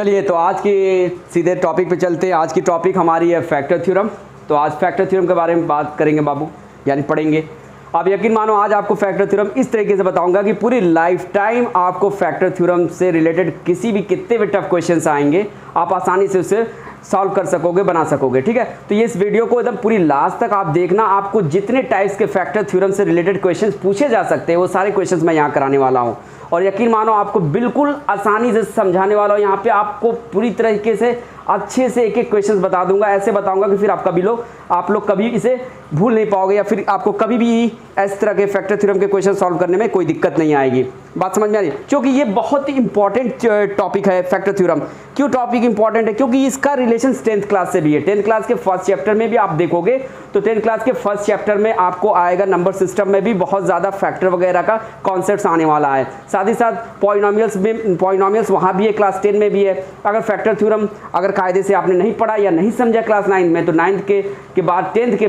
चलिए तो आज की सीधे टॉपिक पे चलते हैं। आज की टॉपिक हमारी है फैक्टर थ्योरम। तो आज फैक्टर थ्योरम के बारे में बात करेंगे बाबू, यानी पढ़ेंगे। आप यकीन मानो आज आपको फैक्टर थ्योरम इस तरीके से बताऊंगा कि पूरी लाइफ टाइम आपको फैक्टर थ्योरम से रिलेटेड किसी भी कितने भी टफ क्वेश्चंस आएंगे आप आसानी से उसे सॉल्व कर सकोगे, बना सकोगे। ठीक है, तो ये इस वीडियो को एकदम पूरी लास्ट तक आप देखना। आपको जितने टाइप्स के फैक्टर थ्योरम से रिलेटेड क्वेश्चंस पूछे जा सकते हैं वो सारे क्वेश्चंस मैं यहाँ कराने वाला हूँ, और यकीन मानो आपको बिल्कुल आसानी से समझाने वाला हूँ। यहाँ पे आपको पूरी तरीके से अच्छे से एक एक क्वेश्चंस बता दूंगा, ऐसे बताऊंगा कि फिर आप लोग कभी इसे भूल नहीं पाओगे, या फिर आपको कभी भी इस तरह के फैक्टर थ्योरम के क्वेश्चन सॉल्व करने में कोई दिक्कत नहीं आएगी। बात समझ में आ रही है? क्योंकि ये बहुत ही इंपॉर्टेंट टॉपिक है फैक्टर थ्योरम। क्यों टॉपिक इंपॉर्टेंट है? क्योंकि इसका रिलेशन 10th क्लास से भी है। 10th क्लास के फर्स्ट चैप्टर में भी आप देखोगे तो 10th क्लास के फर्स्ट चैप्टर में आपको आएगा नंबर सिस्टम में भी बहुत ज़्यादा फैक्टर वगैरह का कॉन्सेप्ट आने वाला है। साथ ही साथ पॉलिनोमियल्स वहाँ भी है, क्लास 10 में भी है। अगर फैक्टर थ्योरम अगर कायदे से आपने नहीं पढ़ा या नहीं समझा क्लास 9 में, तो 9th के बाद 10th के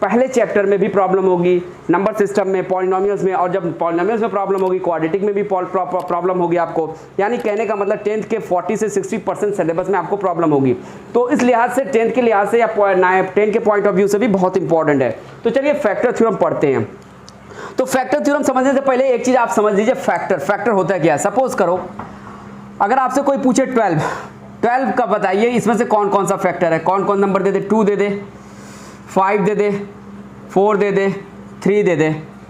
पहले चैप्टर में भी प्रॉब्लम होगी, नंबर सिस्टम में, पॉलिनोमियल्स में, और जब पॉलिनोमियल्स में प्रॉब्लम होगी क्वाड्रेटिक में भी प्रॉब्लम होगी आपको। यानी कहने का मतलब 10th के 40 से 60% सिलेबस में आपको प्रॉब्लम होगी। तो इस लिहाज से 10th के लिहाज से या 10 के पॉइंट ऑफ व्यू से भी बहुत इंपॉर्टेंट है। तो चलिए फैक्टर थ्योरम पढ़ते हैं। तो फैक्टर थ्योरम समझने से पहले एक चीज आप समझ लीजिए, फैक्टर होता है क्या। सपोज करो अगर आपसे कोई पूछे 12 का बताइए इसमें से कौन कौन सा फैक्टर है, कौन कौन नंबर दे दे। 2 दे दे, 5 दे दे, 4 दे दे, 3 दे दे।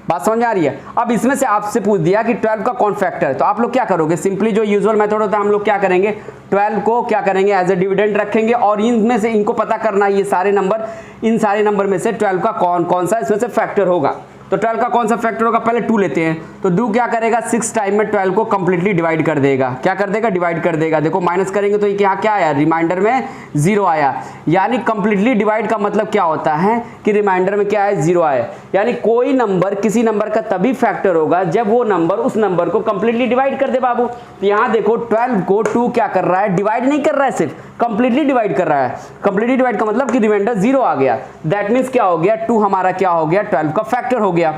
बात समझ में आ रही है? अब इसमें से आपसे पूछ दिया कि 12 का कौन फैक्टर है, तो आप लोग क्या करोगे? सिंपली जो यूजुअल मेथड होता है, हम लोग क्या करेंगे, 12 को क्या करेंगे, एज ए डिविडेंड रखेंगे, और इनमें से इनको पता करना है ये सारे नंबर, इन सारे नंबर में से 12 का कौन कौन सा इसमें से फैक्टर होगा। तो 12 का कौन सा फैक्टर होगा, पहले 2 लेते हैं। तो 2 क्या करेगा, 6 टाइम में 12 को कंप्लीटली डिवाइड कर देगा। क्या कर देगा? डिवाइड कर देगा। देखो माइनस करेंगे तो ये क्या आया, रिमाइंडर में 0 आया। यानी कंप्लीटली डिवाइड का मतलब क्या होता है कि रिमाइंडर में क्या है, 0 आया। यानी कोई नंबर किसी नंबर का तभी फैक्टर होगा जब वो नंबर उस नंबर को कंप्लीटली डिवाइड कर दे बाबू। तो यहाँ देखो 12 को 2 क्या कर रहा है, डिवाइड नहीं कर रहा है, सिर्फ कंप्लीटली डिवाइड कर रहा है। कंप्लीटली डिवाइड का मतलब कि रिमाइंडर 0 आ गया। दैट मीन्स क्या हो गया, 2 हमारा क्या हो गया, 12 का फैक्टर हो गया।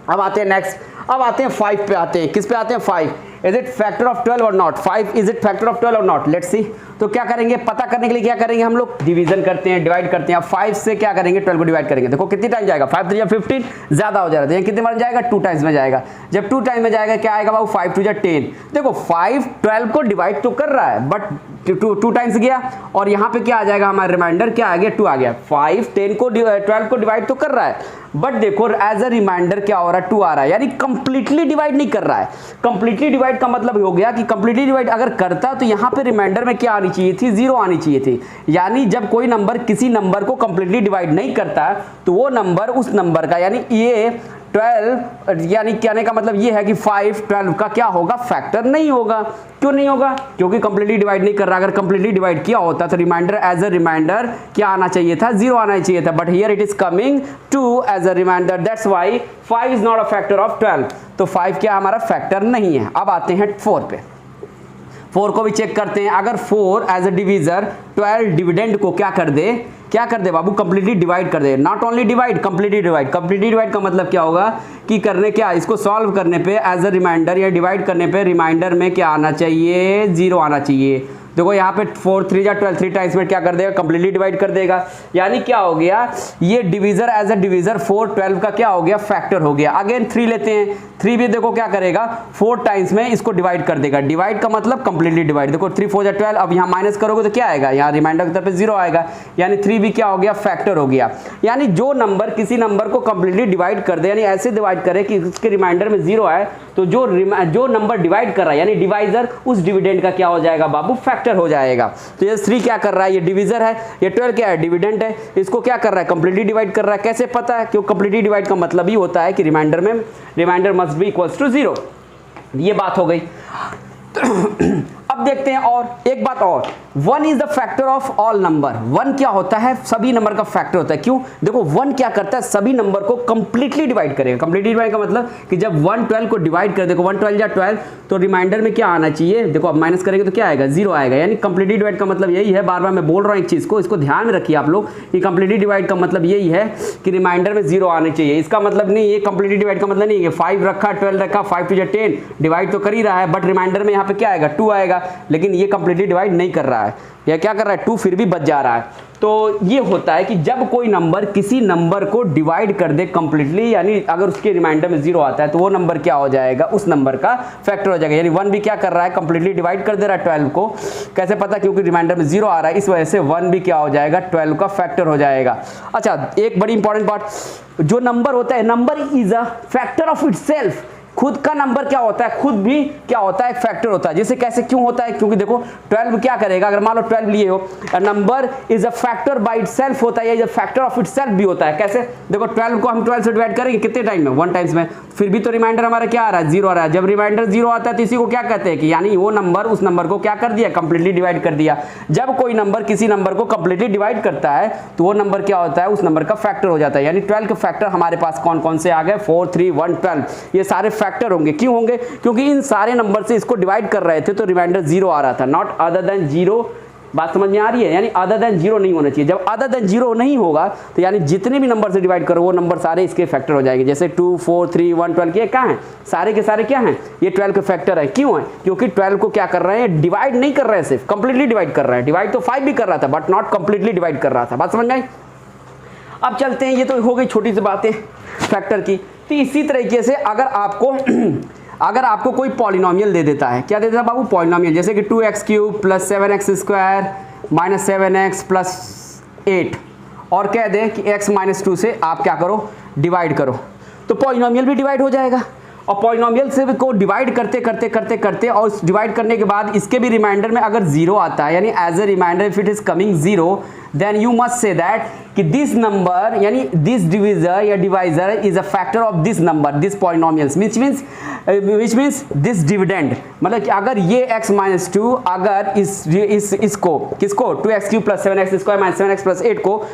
अब आते हैं नेक्स्ट, अब आते हैं 5 पे आते हैं। किस पे आते हैं? 5। इज इट फैक्टर ऑफ 12 और not? 5 is it factor of 12 और नॉट? Let's see. तो क्या करेंगे, पता करने के लिए क्या करेंगे हम लोग, डिवीजन करते हैं, डिवाइड करते हैं। 5 से क्या करेंगे, 12 को डिवाइड करेंगे। देखो कितनी टाइम जाएगा, 5 3 15, ज्यादा हो जा रहा है। कितने बार जाएगा, 2 टाइम्स में जाएगा। जब 2 टाइम में जाएगा क्या आएगा बाबू, 5 2 10। देखो 5 12 को डिवाइड तो कर रहा है, बट 2 टाइम्स गया, और यहाँ पे क्या आ जाएगा, हमारा रिमाइंडर क्या आ गया, 2 आ गया। 5 10 को 12 को डिवाइड तो कर रहा है, बट देखो एज अ रिमाइंडर क्या हो रहा है, 2 आ रहा है। यानी कंप्लीटली डिवाइड नहीं कर रहा है। कंप्लीटली डिवाइड का मतलब हो गया कि कंप्लीटली डिवाइड अगर करता तो यहाँ पे रिमाइंडर में क्या आनी चाहिए थी, 0 आनी चाहिए थी। यानी जब कोई नंबर किसी नंबर को कंप्लीटली डिवाइड नहीं करता तो वो नंबर उस नंबर का, यानी ये 12, यानी कहने का मतलब ये है कि 5 12 का क्या होगा, फैक्टर नहीं होगा। क्यों नहीं होगा? क्योंकि कंप्लीटली डिवाइड नहीं कर रहा। अगर कंप्लीटली डिवाइड किया होता तो रिमाइंडर एज अ रिमाइंडर क्या आना चाहिए था, 0 आना चाहिए था। But here it is coming 2 as a reminder, that's why 5 is not a factor of 12। तो 5 क्या हमारा फैक्टर नहीं है। अब आते हैं 4 पे। 4 को भी चेक करते हैं। अगर 4 एज अ डिवीजर 12 डिविडेंड को क्या कर दे बाबू, कंप्लीटली डिवाइड कर दे। Not only divide, completely divide. Completely divide का मतलब क्या होगा कि करने क्या, इसको सॉल्व करने पे एज अ रिमाइंडर या डिवाइड करने पे रिमाइंडर में क्या आना चाहिए, 0 आना चाहिए। देखो यहाँ पे 4 3 या 12, 3 टाइम्स में क्या कर देगा, कंप्लीटली डिवाइड कर देगा। यानी क्या हो गया, ये डिवीजर एज अ डिवीजर 4 12 का क्या हो गया, फैक्टर हो गया। अगेन 3 लेते हैं। 3 भी देखो क्या करेगा, 4 टाइम्स में इसको डिवाइड कर देगा। डिवाइड का मतलब कंप्लीटली डिवाइड। देखो 3 4 12, अब यहाँ माइनस करोगे तो क्या आएगा, यहाँ रिमाइंडर की तरफ पे 0 आएगा। यानी 3 भी क्या हो गया, फैक्टर हो गया। यानी जो नंबर किसी नंबर को कंप्लीटली डिवाइड कर दे, यानी ऐसे डिवाइड करे कि उसके रिमाइंडर में 0 आए, तो जो नंबर डिवाइड कर रहा है यानी डिवाइजर, उस डिविडेंड का क्या हो जाएगा बाबू, फैक्टर हो जाएगा। तो ये 3 क्या कर रहा है, ये डिवीजर है। ये 12 क्या है, डिविडेंड है। इसको क्या कर रहा है, कंप्लीटली डिवाइड कर रहा है। कैसे पता है? क्यों, कंप्लीटली डिवाइड का मतलब ही होता है कि reminder must be equals to 0। ये बात हो गई। अब देखते हैं और एक बात और, 1 is the factor of all number. 1 क्या होता है, सभी नंबर का फैक्टर होता है। क्यों? देखो 1 क्या करता है, सभी नंबर को कंप्लीटली डिवाइड करेगा। कंप्लीटली डिवाइड का मतलब कि जब 1 12 को डिवाइड कर, देखो 1 12 या 12, तो रिमाइंडर में क्या आना चाहिए, देखो अब माइनस करेंगे तो क्या आएगा, 0 आएगा। यानी कंप्लीटली डिवाइड का मतलब यही है, बार बार मैं बोल रहा हूँ एक चीज को, इसको ध्यान में रखिए आप लोग कि कंप्लीटली डिवाइड का मतलब यही है कि रिमाइंडर में 0 आने चाहिए। इसका मतलब नहीं, ये कंप्लीटली डिवाइड का मतलब नहीं है 5 रखा 12 रखा 5 2 10 डिवाइड तो कर ही रहा है, बट रिमाइंडर में यहाँ पे क्या आएगा, 2 आएगा। लेकिन ये कंप्लीटली डिवाइड नहीं कर रहा है, या क्या कर रहा है 2 फिर भी बच जा रहा है। तो ये होता है कि जब कोई नंबर किसी नंबर को डिवाइड कर दे कंप्लीटली, यानी अगर उसके रिमाइंडर में 0 आता है तो वो नंबर क्या हो जाएगा, उस नंबर का फैक्टर हो जाएगा। यानी 1 भी क्या कर रहा है, कंप्लीटली डिवाइड कर दे रहा है 12 को। कैसे पता, क्योंकि रिमाइंडर में 0 आ रहा है, इस वजह से 1 भी क्या हो जाएगा, 12 का फैक्टर हो जाएगा। अच्छा, एक बड़ी इंपॉर्टेंट बात, जो नंबर होता है, number is a factor of itself. खुद का नंबर क्या होता है, खुद भी क्या होता है, एक फैक्टर होता है। जैसे कैसे, क्यों होता है, क्योंकि देखो 12 क्या करेगा, अगर मान लो 12 लिए हो, number is a factor by itself होता है, या फैक्टर ऑफ इटसेल्फ भी होता है। कैसे, देखो 12 को हम 12 से डिवाइड करेंगे कितने टाइम में, 1 टाइम्स में, फिर भी तो रिमाइंडर हमारा क्या आ रहा है, 0 आ रहा है। जब रिमाइंडर 0 आता है तो इसी को क्या कहते हैं कि यानी वो नंबर उस नंबर को क्या कर दिया, कंप्लीटली डिवाइड कर दिया। जब कोई नंबर किसी नंबर को कंप्लीटली डिवाइड करता है तो वो नंबर क्या होता है, उस नंबर का फैक्टर हो जाता है। यानी 12 के फैक्टर हमारे पास कौन कौन से आ गए, 4, 3, 1, 12, ये सारे फैक्टर होंगे। क्यों होंगे, क्योंकि इन सारे नंबर से इसको डिवाइड कर रहे थे तो रिमाइंडर 0 आ रहा था, नॉट अदर देन 0। बात समझ में आ रही है, यानी अदर देन 0 नहीं होना चाहिए। जब अदर देन 0 नहीं होगा तो यानी जितने भी नंबर से डिवाइड करो वो नंबर सारे इसके फैक्टर हो जाएंगे। जैसे 2, 4, 3, 1, 12 के क्या हैं, सारे के सारे क्या हैं, ये 12 के फैक्टर है। क्यों है, क्योंकि 12 को क्या कर रहे हैं, डिवाइड नहीं कर रहे हैं, सिर्फ कंप्लीटली डिवाइड कर रहे हैं। डिवाइड तो 5 भी कर रहा था बट नॉट कंप्लीटली डिवाइड कर रहा था। बात समझ में आई। अब चलते हैं, ये तो हो गई छोटी सी बातें फैक्टर की। तो इसी तरीके से अगर आपको कोई पॉलिनोमियल दे देता है, क्या दे देता है बाबू, पॉलिनोमियल, जैसे कि 2x³ + 7x² - 7x + 8, और कह दे कि x - 2 से आप क्या करो, डिवाइड करो, तो पॉलिनोमियल भी डिवाइड हो जाएगा। और पॉलिनोमियल से को डिवाइड करते और डिवाइड करने के बाद इसके भी रिमाइंडर में अगर 0 आता है, यानी as a reminder if it is coming 0, then you must say that कि दिस नंबर, यानी दिस डिविजर या divisor is a factor of this number, this polynomials, which means this dividend. मतलब कि अगर ये x - 2 अगर इसको किसको 2x³ + 7x² - 7x + 8 को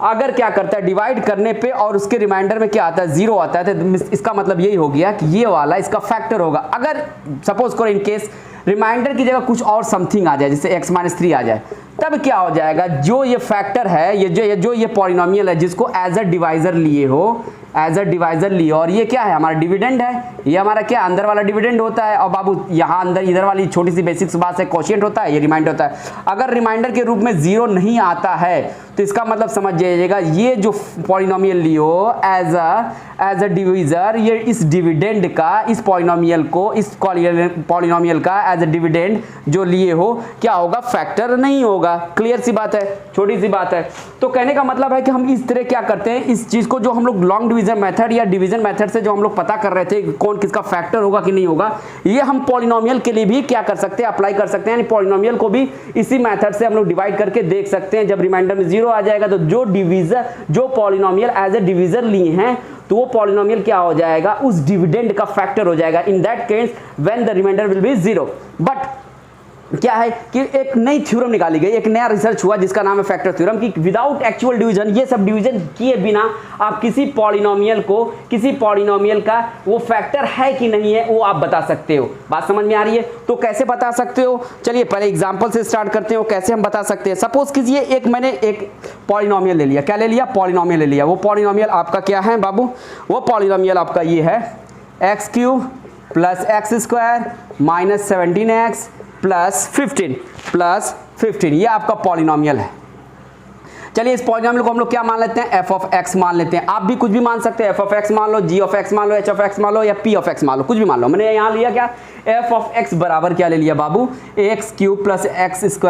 अगर क्या करता है, डिवाइड करने पे और उसके रिमाइंडर में क्या आता है, 0 आता है, तो इसका मतलब यही हो गया कि ये वाला इसका फैक्टर होगा। अगर सपोज करो इन केस रिमाइंडर की जगह कुछ और समथिंग आ जाए, जैसे x - 3 आ जाए, तब क्या हो जाएगा, जो ये फैक्टर है, ये पॉलिनोमियल है जिसको एज अ डिवाइजर लिए हो, एज अ डिवाइजर लिए, और ये क्या है, हमारा डिविडेंड है, ये हमारा क्या अंदर वाला डिविडेंड होता है। और बाबू यहाँ अंदर इधर वाली छोटी सी बेसिक्स बात है, कोशिएंट होता है, ये रिमाइंडर होता है। अगर रिमाइंडर के रूप में 0 नहीं आता है तो इसका मतलब समझ जाइएगा, ये जो पॉलिनोमियल लियो एज अ डिविजर, ये इस डिविडेंड का, इस पॉलिनोमियल को, इस पॉलिनोमियल का एज अ डिविडेंड जो लिए हो, क्या होगा, फैक्टर नहीं होगा। क्लियर सी बात है, छोटी सी बात है। तो कहने का मतलब है कि हम इस तरह क्या करते हैं, इस चीज को जो हम लोग लॉन्ग डिवीजन मेथड या डिवीजन मेथड से जो हम लोग पता कर रहे थे कौन किसका फैक्टर होगा कि नहीं होगा, ये हम पॉलिनोमियल के लिए भी क्या कर सकते हैं, अप्लाई कर सकते हैं। यानी पॉलिनोमियल को भी इसी मेथड से हम लोग डिवाइड करके देख सकते हैं। जब रिमाइंडर में 0 आ जाएगा तो जो पॉलिनोमियल एज ए डिवीजर लिए हैं तो वो पॉलिनोमियल क्या हो जाएगा, उस डिविडेंड का फैक्टर हो जाएगा। In that case when the reminder will be 0। But क्या है कि एक नई थ्योरम निकाली गई, एक नया रिसर्च हुआ जिसका नाम है फैक्टर थ्योरम, कि विदाउट एक्चुअल डिवीजन, ये सब डिवीजन किए बिना आप किसी पॉलिनोमियल का वो फैक्टर है कि नहीं है वो आप बता सकते हो। बात समझ में आ रही है। तो कैसे बता सकते हो, चलिए पहले एग्जांपल से स्टार्ट करते हो, कैसे हम बता सकते हैं। सपोज कीजिए मैंने एक पॉलिनोमियल ले लिया, क्या ले लिया, पॉलिनोमियल ले लिया। वो पॉलिनोमियल आपका क्या है बाबू, वो पॉलिनोमियल आपका ये है x³ + x² - 17x + 15, ये आपका पॉलिनोमियल है। चलिए इस पॉलिनोमियल को हम लोग क्या मान लेते हैं, f(x) मान लेते हैं। आप भी कुछ भी मान सकते हैं, f(x) मान लो, g(x) मान लो, h(x) मान लो, या p(x) मान लो, कुछ भी मान लो। मैंने यहाँ लिया क्या, f(x) बराबर क्या ले लिया बाबू, x³ + x² -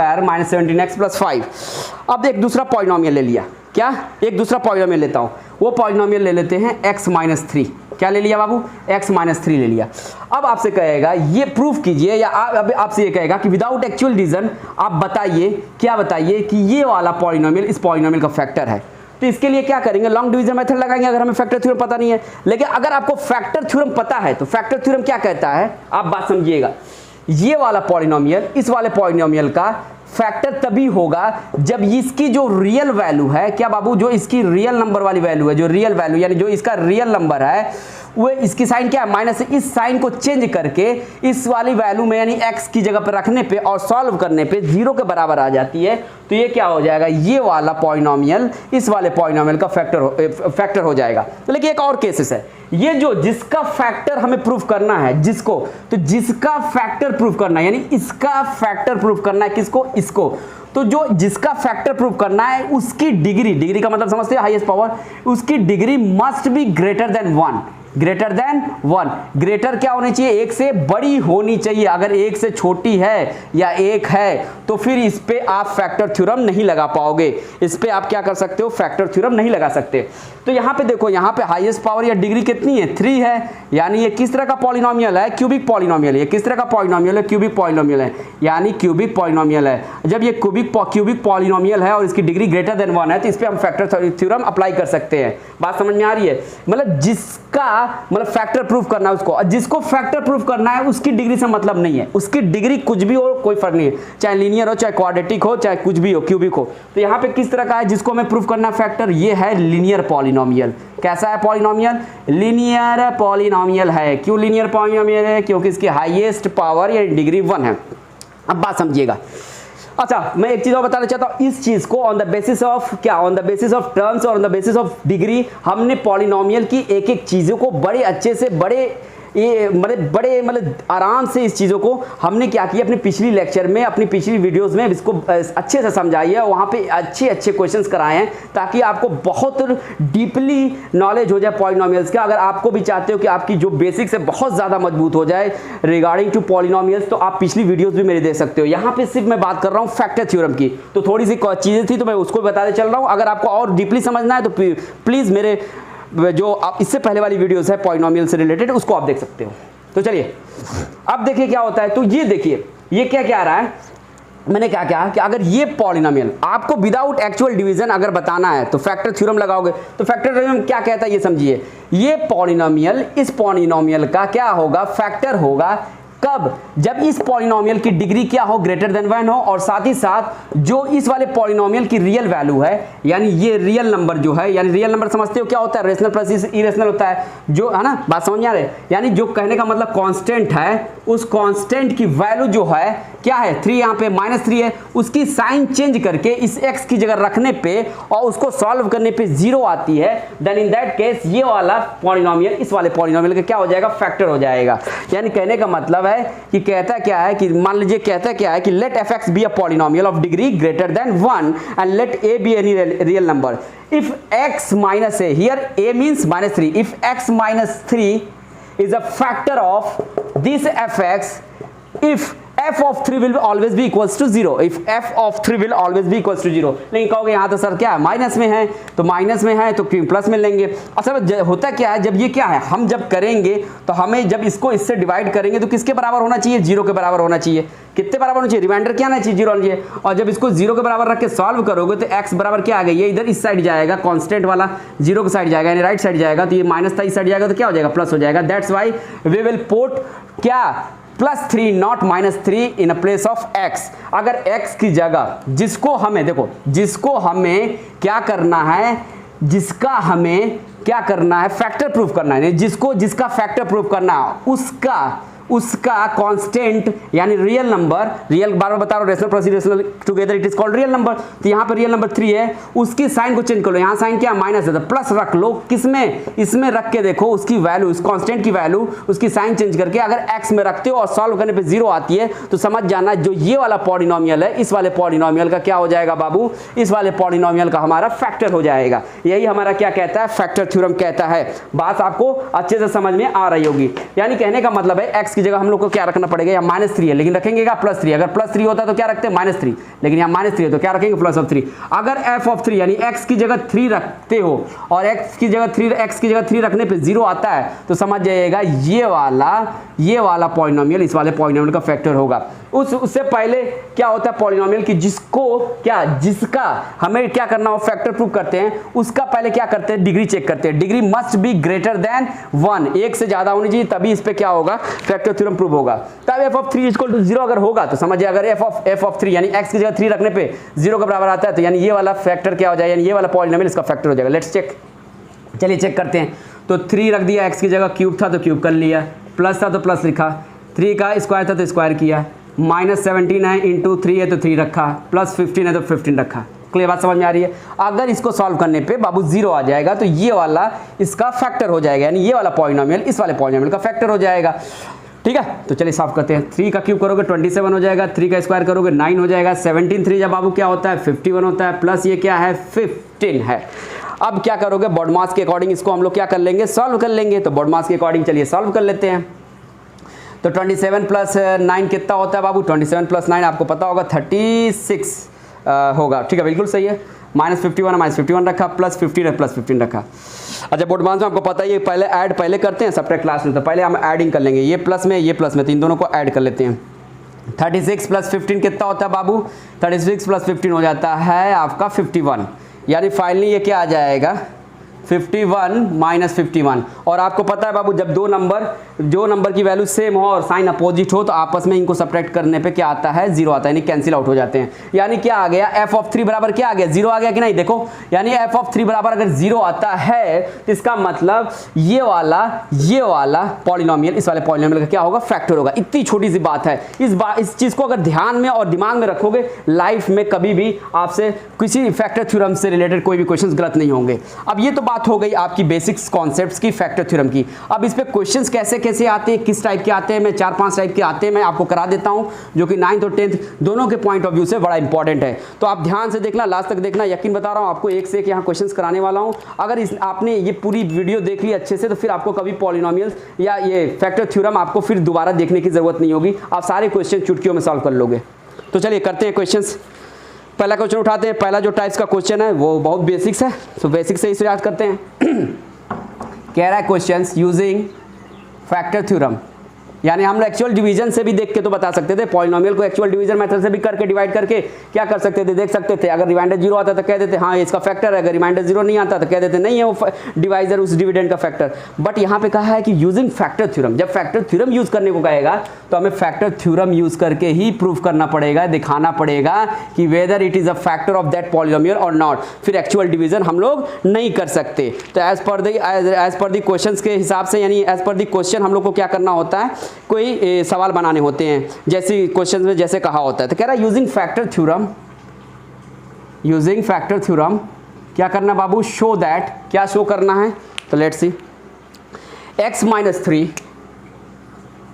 17x + 5। अब एक दूसरा पॉलिनोमियल ले लिया, क्या, एक दूसरा पॉलिनोमियल लेता हूँ। वो पॉलिनोमियल ले लेते हैं x - 3, क्या ले लिया बाबू, x - 3 ले लिया। अब आपसे कहेगा ये प्रूफ कीजिए, या आपसे ये कहेगा कि विदाउट एक्चुअल डिवीजन आप बताइए, क्या बताइए कि ये वाला पॉलिनोमियल इस पॉलिनोमियल का फैक्टर है। तो इसके लिए क्या करेंगे, लॉन्ग डिवीजन मेथड लगाएंगे अगर हमें फैक्टर थ्योरम पता नहीं है। लेकिन अगर आपको फैक्टर थ्योरम पता है तो फैक्टर थ्योरम क्या कहता है, आप बात समझिएगा, ये वाला पॉलिनोमियल इस वाले पॉलिनोमियल का फैक्टर तभी होगा जब इसकी जो रियल वैल्यू है, क्या बाबू, जो इसकी रियल नंबर वाली वैल्यू है, जो रियल वैल्यू यानी जो इसका रियल नंबर है, वो इसकी साइन क्या है, माइनस, इस साइन को चेंज करके इस वाली वैल्यू में यानी x की जगह पर रखने पे और सॉल्व करने पे 0 के बराबर आ जाती है। तो ये क्या हो जाएगा, ये वाला पॉलिनोमियल इस वाले पॉलिनोमियल का फैक्टर हो जाएगा। तो लेकिन एक और केसेस है, ये जो जिसका फैक्टर हमें प्रूफ करना है, जिसको, तो जिसका फैक्टर प्रूफ करना है, यानी इसका फैक्टर प्रूफ करना है, किसको, इसको। तो जो जिसका फैक्टर प्रूफ करना है उसकी डिग्री, डिग्री का मतलब समझते हैं हाईएस्ट पावर, उसकी degree must be greater than 1, greater than 1। Greater क्या होनी चाहिए, एक से बड़ी होनी चाहिए। अगर एक से छोटी है या एक है तो फिर इस पे आप फैक्टर थ्योरम नहीं लगा पाओगे, इस पे आप क्या कर सकते हो, फैक्टर थ्योरम नहीं लगा सकते। तो यहाँ पे देखो, यहाँ पे हाईएस्ट पावर या डिग्री कितनी है, 3 है, यानी ये किस तरह का पॉलिनोमियल है, क्यूबिक पॉलिनोमियल। ये किस तरह का पॉलिनोमियल है, क्यूबिक पॉलिनोमियल है, यानी क्यूबिक पॉलिनोमियल है। जब ये क्यूबिक पॉलिनोमियल है और इसकी डिग्री ग्रेटर देन 1 है तो इस पे हम फैक्टर थ्योरम अप्लाई कर सकते हैं। बात समझ में आ रही है, मतलब जिसका मतलब फैक्टर प्रूफ करना है उसको, और जिसको फैक्टर प्रूफ करना है उसकी डिग्री से मतलब नहीं है, उसकी डिग्री कुछ भी हो कोई फर्क नहीं है, चाहे लीनियर हो, चाहे क्वाड्रेटिक हो, चाहे कुछ भी हो, क्यूबिक हो। तो यहाँ पे किस तरह का है जिसको हमें प्रूफ करना है फैक्टर, ये है लीनियर पॉलिनोमियल। कैसा है पॉलिनोमियल, लीनियर पॉलिनोमियल है। क्यों लीनियर पॉलिनोमियल है, क्योंकि इसकी हाईएस्ट पावर या डिग्री 1 है। अब बात समझिएगा। अच्छा, मैं एक चीज और बताना चाहता हूं, इस चीज को ऑन द बेसिस ऑफ क्या, on the basis of terms और on the basis of degree हमने पॉलिनोमियल की एक एक चीजों को बड़े अच्छे से, मतलब आराम से इस चीज़ों को हमने क्या किया, अपने पिछली लेक्चर में, अपनी पिछली वीडियोस में इसको अच्छे से समझाई है। वहाँ पे अच्छे अच्छे क्वेश्चंस कराए हैं ताकि आपको बहुत डीपली नॉलेज हो जाए पॉलिनोमियल्स का। अगर आपको भी चाहते हो कि आपकी जो बेसिक्स है बहुत ज़्यादा मजबूत हो जाए रिगार्डिंग टू पॉलिनोमियल्स, तो आप पिछली वीडियोज़ भी मेरे देख सकते हो। यहाँ पे सिर्फ मैं बात कर रहा हूँ फैक्टर थ्योरम की, तो थोड़ी सी चीज़ें थी तो मैं उसको बताते चल रहा हूँ। अगर आपको और डीपली समझना है तो प्लीज़ मेरे जो आप इससे पहले वाली वीडियोस है पॉलिनोमियल से रिलेटेड, उसको आप देख सकते हो। तो चलिए अब देखिए क्या होता है। तो ये देखिए ये क्या क्या आ रहा है, मैंने क्या कहा कि अगर ये पॉलिनोमियल आपको विदाउट एक्चुअल डिवीजन अगर बताना है तो फैक्टर थ्योरम लगाओगे। तो फैक्टर थ्योरम क्या कहता है ये समझिए, ये पॉलिनोमियल इस पॉलिनोमियल का क्या होगा, फैक्टर होगा। कब, जब इस पॉलिनोमियल की डिग्री क्या हो, ग्रेटर देन 1 हो, और साथ ही साथ जो इस वाले पॉलिनोमियल की रियल वैल्यू है, यानी ये रियल नंबर जो है, यानी रियल नंबर समझते हो क्या होता है, रेशनल प्लस इरेशनल होता है, जो है ना, बात समझ में आ रही है। यानी जो कहने का मतलब कांस्टेंट है, उस कांस्टेंट की वैल्यू जो है क्या है, 3, यहाँ पे -3 है, उसकी साइन चेंज करके इस x की जगह रखने पे और उसको सॉल्व करने पे 0 आती है, देन इन दैट केस ये वाला पॉलिनोमियल इस वाले पॉलिनोमियल का क्या हो जाएगा, फैक्टर हो जाएगा। यानी कहने का मतलब है कि कहता क्या है कि मान लीजिए कहता क्या है कि let fx be a polynomial of degree greater than 1 and let a be any real number if x minus a, here a means -3, if x -3 is a factor of this fx, if f of 3 will always be equals to 0, if f of 3 will always be equals to 0। लेकिन कहोगे यहाँ तो sir क्या है, minus में है, तो minus में है तो प्लस में लेंगे। अच्छा होता क्या है, जब ये क्या है, हम जब करेंगे तो हमें जब इसको इससे डिवाइड करेंगे तो किसके बराबर होना चाहिए, 0 के बराबर होना चाहिए। कितने बराबर होना चाहिए, रिमाइंडर क्या आना चाहिए, 0 आना चाहिए। और जब इसको 0 के बराबर रख के सॉल्व करोगे तो x बराबर क्या आ गया, ये इधर इस साइड जाएगा, कांस्टेंट वाला 0 की साइड जाएगा, यानी राइट साइड जाएगा, तो ये माइनस था इस साइड जाएगा तो क्या हो जाएगा, प्लस हो जाएगा। That's why we will put क्या, +3 not -3 in a place of x। अगर x की जगह जिसको हमें देखो, जिसको हमें क्या करना है, जिसका हमें क्या करना है, फैक्टर प्रूफ करना है, जिसका फैक्टर प्रूफ करना है उसका कांस्टेंट यानी रियल नंबर, रियल बार बार बता रहा हूं, rational plus irrational together it is called real number. तो यहाँ पे रियल नंबर 3 है, उसकी साइन को चेंज कर लो, यहाँ साइन क्या माइनस है तो प्लस रख लो, किसमें, इसमें रख के देखो उसकी वैल्यू, उस कांस्टेंट की वैल्यू उसकी साइन चेंज करके अगर x में रखते हो और सॉल्व करने पे 0 आती है तो समझ जाना जो ये वाला पॉलिनोमियल है इस वाले पॉलिनोमियल का क्या हो जाएगा बाबू, इस वाले पॉलिनोमियल का हमारा फैक्टर हो जाएगा। यही हमारा क्या कहता है, फैक्टर थ्योरम कहता है। बात आपको अच्छे से समझ में आ रही होगी। यानी कहने का मतलब है x की जगह हम लोग को क्या रखना पड़ेगा, यहाँ -3 है लेकिन रखेंगे क्या, +3। अगर +3 होता तो क्या रखते हैं, -3, लेकिन यहाँ -3 है तो क्या रखेंगे, +3। अगर f of 3 यानी x की जगह 3 रखते हो और x की जगह 3 रखने पे 0 आता है तो समझ जाइएगा ये वाला पॉलिनोमियल इस वाले पॉलिनोमियल का फैक्टर होगा। उससे पहले क्या होता है पॉलिनोमियल की जिसका हमें क्या करना हो, फैक्टर प्रूफ करते हैं, उसका पहले क्या करते हैं, डिग्री चेक करते हैं। Degree must be greater than 1, एक से ज्यादा होनी चाहिए, तभी इस पे क्या होगा, फैक्टर थ्योरम प्रूफ होगा। तब f of 3 = 0 अगर होगा तो समझिए, अगर f of 3 यानी x की जगह 3 रखने पे 0 के बराबर आता है तो यानी ये वाला फैक्टर क्या हो जाएगा, यानी ये वाला पॉलिनोमियल इसका फैक्टर हो जाएगा। लेट्स चेक, चलिए चेक करते हैं। तो 3 रख दिया, x की जगह क्यूब था तो क्यूब कर लिया, प्लस था तो प्लस लिखा, 3 का स्क्वायर था तो स्क्वायर किया, -17 है इंटू 3 है तो 3 रखा, +15 है तो 15 रखा। क्लियर बात समझ में आ रही है। अगर इसको सॉल्व करने पे बाबू 0 आ जाएगा तो ये वाला इसका फैक्टर हो जाएगा, यानी ये वाला पॉलिनोमियल इस वाले पॉलिनोमियल का फैक्टर हो जाएगा। ठीक है, तो चलिए सॉल्व करते हैं। 3 का क्यूब करोगे 27 हो जाएगा, 3 का स्क्वायर करोगे 9 हो जाएगा, 17 3 जब बाबू क्या होता है 51 होता है, प्लस ये क्या है 15 है। अब क्या करोगे, बॉडमास के अकॉर्डिंग इसको हम लोग क्या कर लेंगे, सॉल्व कर लेंगे। तो बॉडमास के अकॉर्डिंग चलिए सॉल्व कर लेते हैं। तो 27 प्लस 9 कितना होता है बाबू, 27 प्लस 9 आपको पता होगा 36 होगा। ठीक है, बिल्कुल सही है। -51 रखा, प्लस 15 रखा। अच्छा, बॉडमास में आपको पता ही है, पहले ऐड पहले करते हैं सब्ट्रैक्ट क्लास में, तो पहले हम ऐडिंग कर लेंगे, ये प्लस में, तो इन दोनों को ऐड कर लेते हैं। 36 प्लस 15 कितना होता है बाबू, 36 प्लस 15 हो जाता है आपका 51, यानी फाइनली ये क्या आ जाएगा 51 माइनस 51। और आपको पता है बाबू, जब दो नंबर की वैल्यू सेम हो और साइन अपोजिट हो तो आपस में इनको सब्ट्रैक्ट करने पे क्या आता है 0 आता है, यानी कैंसिल आउट हो जाते हैं। यानी क्या आ गया f(3) बराबर क्या आ गया 0 आ गया कि नहीं, देखो यानी f(3) बराबर अगर 0 आता है तो इसका मतलब ये वाला पॉलिनोमियल इस वाले पॉलिनोमियल का क्या होगा, फैक्टर होगा। इतनी छोटी सी बात है, इस चीज को अगर ध्यान में और दिमाग में रखोगे, लाइफ में कभी भी आपसे किसी फैक्टर थ्योरम से रिलेटेड कोई भी क्वेश्चंस गलत नहीं होंगे। अब ये तो बात हो गई आपकी बेसिक्स कॉन्सेप्ट्स की फैक्टर थ्योरम की। अब इस पे क्वेश्चंस कैसे आते हैं, किस टाइप के आते हैं, मैं 4-5 टाइप के आते हैं, मैं आपको करा देता हूं, जो कि 9th और 10th दोनों के पॉइंट ऑफ व्यू से बड़ा इंपॉर्टेंट है। तो आप ध्यान से देखना, लास्ट तक देखना, यकीन बता रहा हूं आपको एक से एक यहाँ क्वेश्चंस कराने वाला हूं। अगर आपने ये पूरी वीडियो देख ली अच्छे से तो फिर आपको कभी पॉलिनोमियल्स या ये फैक्टर थ्योरम आपको फिर दोबारा देखने की जरूरत नहीं होगी, आप सारे क्वेश्चन चुटकियों में सॉल्व कर लोगे। तो चलिए करते हैं क्वेश्चंस। पहला क्वेश्चन उठाते हैं। पहला जो टाइप्स का क्वेश्चन है वो बहुत बेसिक्स है, तो बेसिक से ही स्टार्ट करते हैं। कह रहा है क्वेश्चंस यूजिंग फैक्टर थ्योरम, यानी हम एक्चुअल डिवीजन से भी देख के तो बता सकते थे, पॉलिनोमियल को एक्चुअल डिवीजन मेथड से भी करके डिवाइड करके क्या कर सकते थे, देख सकते थे। अगर रिमाइंडर 0 आता तो कह देते हाँ इसका फैक्टर है, अगर रिमाइंडर 0 नहीं आता तो कह देते नहीं है वो डिवाइजर उस डिविडेंड का फैक्टर। बट यहाँ पे कहा है कि यूजिंग फैक्टर थ्योरम, जब फैक्टर थ्योरम यूज करने को कहेगा तो हमें फैक्टर थ्योरम यूज करके ही प्रूव करना पड़ेगा, दिखाना पड़ेगा कि whether it is a factor of that polynomial और नॉट। फिर एक्चुअल डिवीजन हम लोग नहीं कर सकते। तो एज पर द क्वेश्चंस के हिसाब से, यानी एज पर द क्वेश्चन हम लोग को क्या करना होता है, कोई सवाल बनाने होते हैं, जैसे क्वेश्चन में जैसे कहा होता है। तो कह रहा है यूजिंग फैक्टर थ्योरम क्या करना बाबू, शो दैट, क्या शो करना है, तो लेट्स सी x माइनस 3,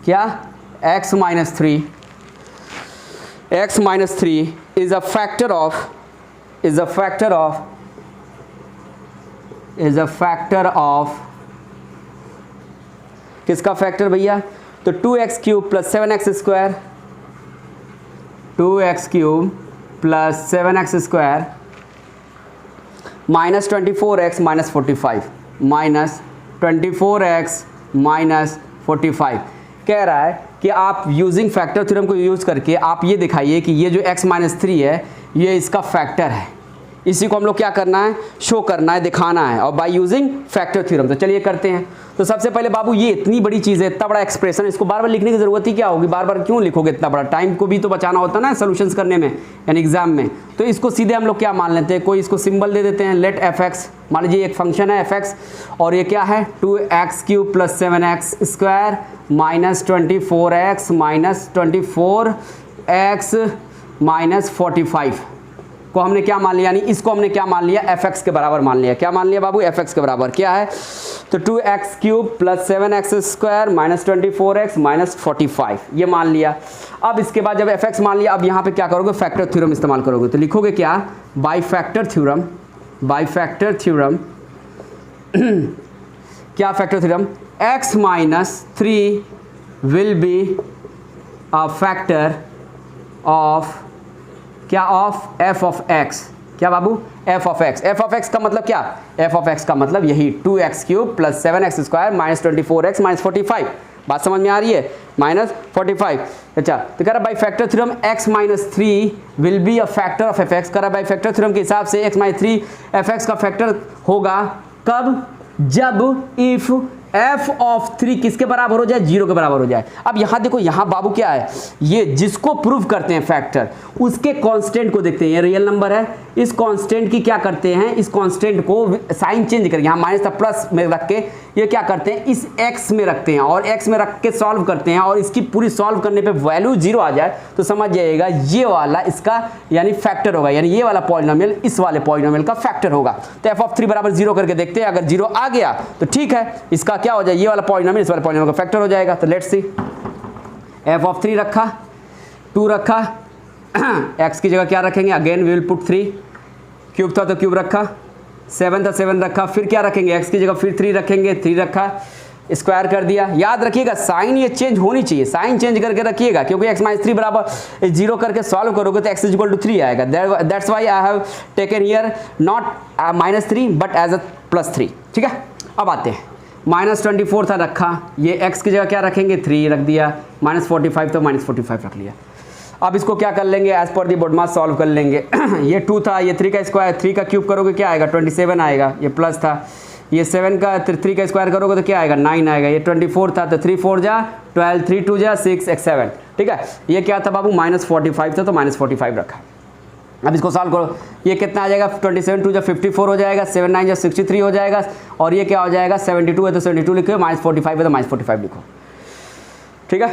क्या x minus 3 is a factor of किसका फैक्टर भैया, तो 2x cube plus 7x square, 2x cube plus 7x square minus 24x minus 45, minus 24x minus 45। कह रहा है कि आप यूजिंग फैक्टर थ्योरम को यूज करके आप ये दिखाइए कि ये जो x माइनस 3 है ये इसका फैक्टर है। इसी को हम लोग क्या करना है, शो करना है, दिखाना है, और बाय यूजिंग फैक्टर थ्योरम। तो चलिए करते हैं। तो सबसे पहले बाबू ये इतनी बड़ी चीज़ है, इतना बड़ा एक्सप्रेशन, इसको बार बार लिखने की जरूरत ही क्या होगी, बार बार क्यों लिखोगे इतना बड़ा, टाइम को भी तो बचाना होता है ना सॉल्यूशंस करने में, यानी एग्जाम में। तो इसको सीधे हम लोग क्या मान लेते हैं, कोई इसको सिंबल दे देते हैं, लेट fx, मान लीजिए एक फंक्शन है fx और ये क्या है 2x cube plus 7x square minus 24x minus 24x minus 45 को हमने क्या मान लिया, यानी इसको हमने क्या मान लिया, fx के बराबर मान लिया। क्या मान लिया बाबू, fx के बराबर क्या है, तो 2x cube plus 7x square minus 24x minus 45 ये मान लिया। अब इसके बाद जब fx मान लिया, अब यहाँ पे क्या करोगे, फैक्टर थ्योरम इस्तेमाल करोगे। तो लिखोगे क्या, बाय फैक्टर थ्योरम क्या factor theorem, x minus 3 will be a factor of क्या, ऑफ f ऑफ x, क्या बाबू, f ऑफ x का मतलब क्या, f ऑफ x का मतलब यही 2x cube plus 7x square minus 24x minus 45। बात समझ में आ रही है, माइनस 45। अच्छा, तो कह रहा by factor theorem x minus 3 will be a factor of fx। कह रहा बाई फैक्टर थ्योरम के हिसाब से x माइनस 3 fx का फैक्टर होगा कब, जब इफ f ऑफ 3 किसके बराबर हो जाए, 0 के बराबर हो जाए। अब यहां देखो, यहां बाबू क्या है, ये जिसको प्रूव करते हैं फैक्टर, उसके कांस्टेंट को देखते हैं। ये रियल नंबर है, इस कांस्टेंट की क्या करते हैं, इस कांस्टेंट को साइन चेंज करके यहां माइनस था प्लस में रख के ये क्या करते हैं, इस x में रखते हैं और x में रख के सॉल्व करते हैं, और इसकी पूरी सॉल्व करने पे वैल्यू 0 आ जाए तो समझ जाइएगा ये वाला इसका यानी फैक्टर होगा, यानी ये वाला पॉलिनोमियल इस वाले पॉलिनोमियल का फैक्टर होगा। तो f ऑफ 3 बराबर 0 करके देखते हैं, अगर 0 आ गया तो ठीक है, इसका क्या हो जाए, ये वाला पॉलिनोमियल इस वाले पॉलिनोमियल का फैक्टर हो जाएगा। तो लेट्स सी, f ऑफ 3 रखा, 2 रखा, x की जगह क्या रखेंगे, again we will put 3, cube था तो क्यूब रखा, 7 था 7 रखा, फिर क्या रखेंगे, x की जगह फिर 3 रखेंगे, 3 रखा, स्क्वायर कर दिया। याद रखिएगा साइन ये चेंज होनी चाहिए, साइन चेंज करके रखिएगा, क्योंकि x माइनस 3 बराबर 0 करके सॉल्व करोगे तो x इज इक्वल टू 3 आएगा। That's why I have taken here not -3 but as a +3। ठीक है, अब आते हैं, -24 था रखा, ये x की जगह क्या रखेंगे, 3 रख दिया, -45 तो -45 रख लिया। अब इसको क्या कर लेंगे, एज पर दी बोडमास सॉल्व कर लेंगे। ये 2 था, ये 3 का स्क्वायर, 3 का क्यूब करोगे क्या आएगा, 27 आएगा, ये प्लस था, ये 7 का 3 का स्क्वायर करोगे तो क्या आएगा, 9 आएगा, ये 24 था तो 3 4 जा 12, 3 2 जा 6 x 7। ठीक है, ये क्या था बाबू, -45 था तो -45 रखा। अब इसको सॉल्व करो, ये कितना आ जाएगा, 27 2 जा 54 हो जाएगा, 7 9 जा 63 हो जाएगा, और ये क्या हो जाएगा, 72 है तो 72 लिखो, -45 है तो -45 लिखो। ठीक है,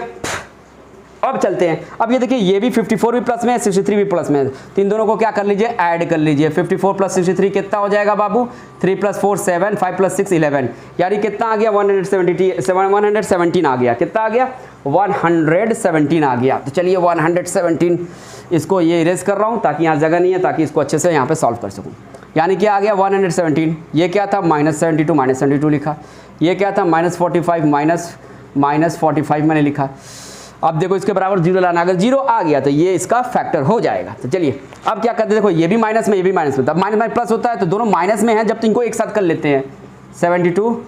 अब चलते हैं। अब ये देखिए, ये भी 54 भी प्लस में है, 63 भी प्लस में है, तो इन दोनों को क्या कर लीजिए, ऐड कर लीजिए। 54 प्लस 63 कितना हो जाएगा बाबू, 3 + 4 7, 5 + 6 11, यानी कितना आ गया, 117 आ गया, कितना आ गया, 117 आ गया। तो चलिए 117 इसको ये इरेज कर रहा हूँ ताकि यहाँ जगह नहीं है, ताकि इसको अच्छे से यहाँ पे सॉल्व कर सकूँ। यानी क्या आ गया, 117, ये क्या था, -72 लिखा, ये क्या था, -45 मैंने लिखा। अब देखो इसके बराबर 0 लाना, अगर 0 आ गया तो ये इसका फैक्टर हो जाएगा। तो चलिए अब क्या करते हैं, देखो ये भी माइनस में, ये भी माइनस में, तब माइनस में प्लस होता है, तो दोनों माइनस में हैं, जब तो इनको एक साथ कर लेते हैं, 72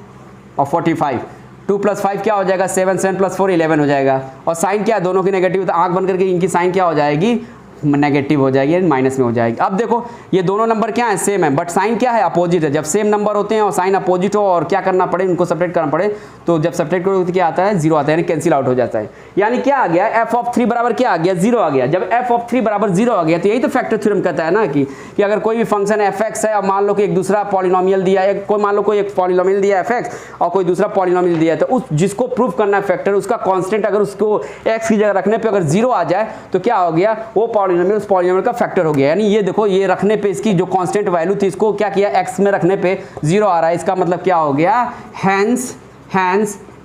और 45, 2 + 5 क्या हो जाएगा, 7 7 + 4 11 हो जाएगा, और साइन क्या है, दोनों की नेगेटिव, तो आंख बंद करके इनकी साइन क्या हो जाएगी, नेगेटिव हो जाएगी, माइनस में हो जाएगी। अब देखो ये दोनों नंबर क्या है, सेम है, बट साइन क्या है, अपोजिट है। जब सेम नंबर होते हैं और साइन अपोजिट हो और क्या करना पड़े, उनको सेपरेट करना पड़े, तो जब सेपरेट करोगे तो क्या आता है, 0 आता है, यानी कैंसिल आउट हो जाता है। यानी क्या आ गया, f ऑफ 3 बराबर क्या आ गया, 0 आ गया। जब f ऑफ 3 बराबर 0 आ गया तो यही तो फैक्टर थ्योरम कहता है ना कि अगर कोई भी फंक्शन fx है और मान लो कि एक दूसरा पॉलिनोमियल दिया है, कोई मान लो कोई एक पॉलिनोमियल दिया है fx और कोई दूसरा पॉलिनोमियल दिया है, तो उस जिसको प्रूव करना है फैक्टर, उसका कांस्टेंट अगर उसको x की जगह रखने पे अगर 0 आ जाए तो क्या हो गया, वो पॉलिनोमियल उस पॉलिनोमियल का फैक्टर हो गया। यानी ये देखो, ये रखने पे इसकी जो कांस्टेंट वैल्यू थी, इसको क्या किया, x में रखने पे 0 आ रहा है, इसका मतलब क्या हो गया, hence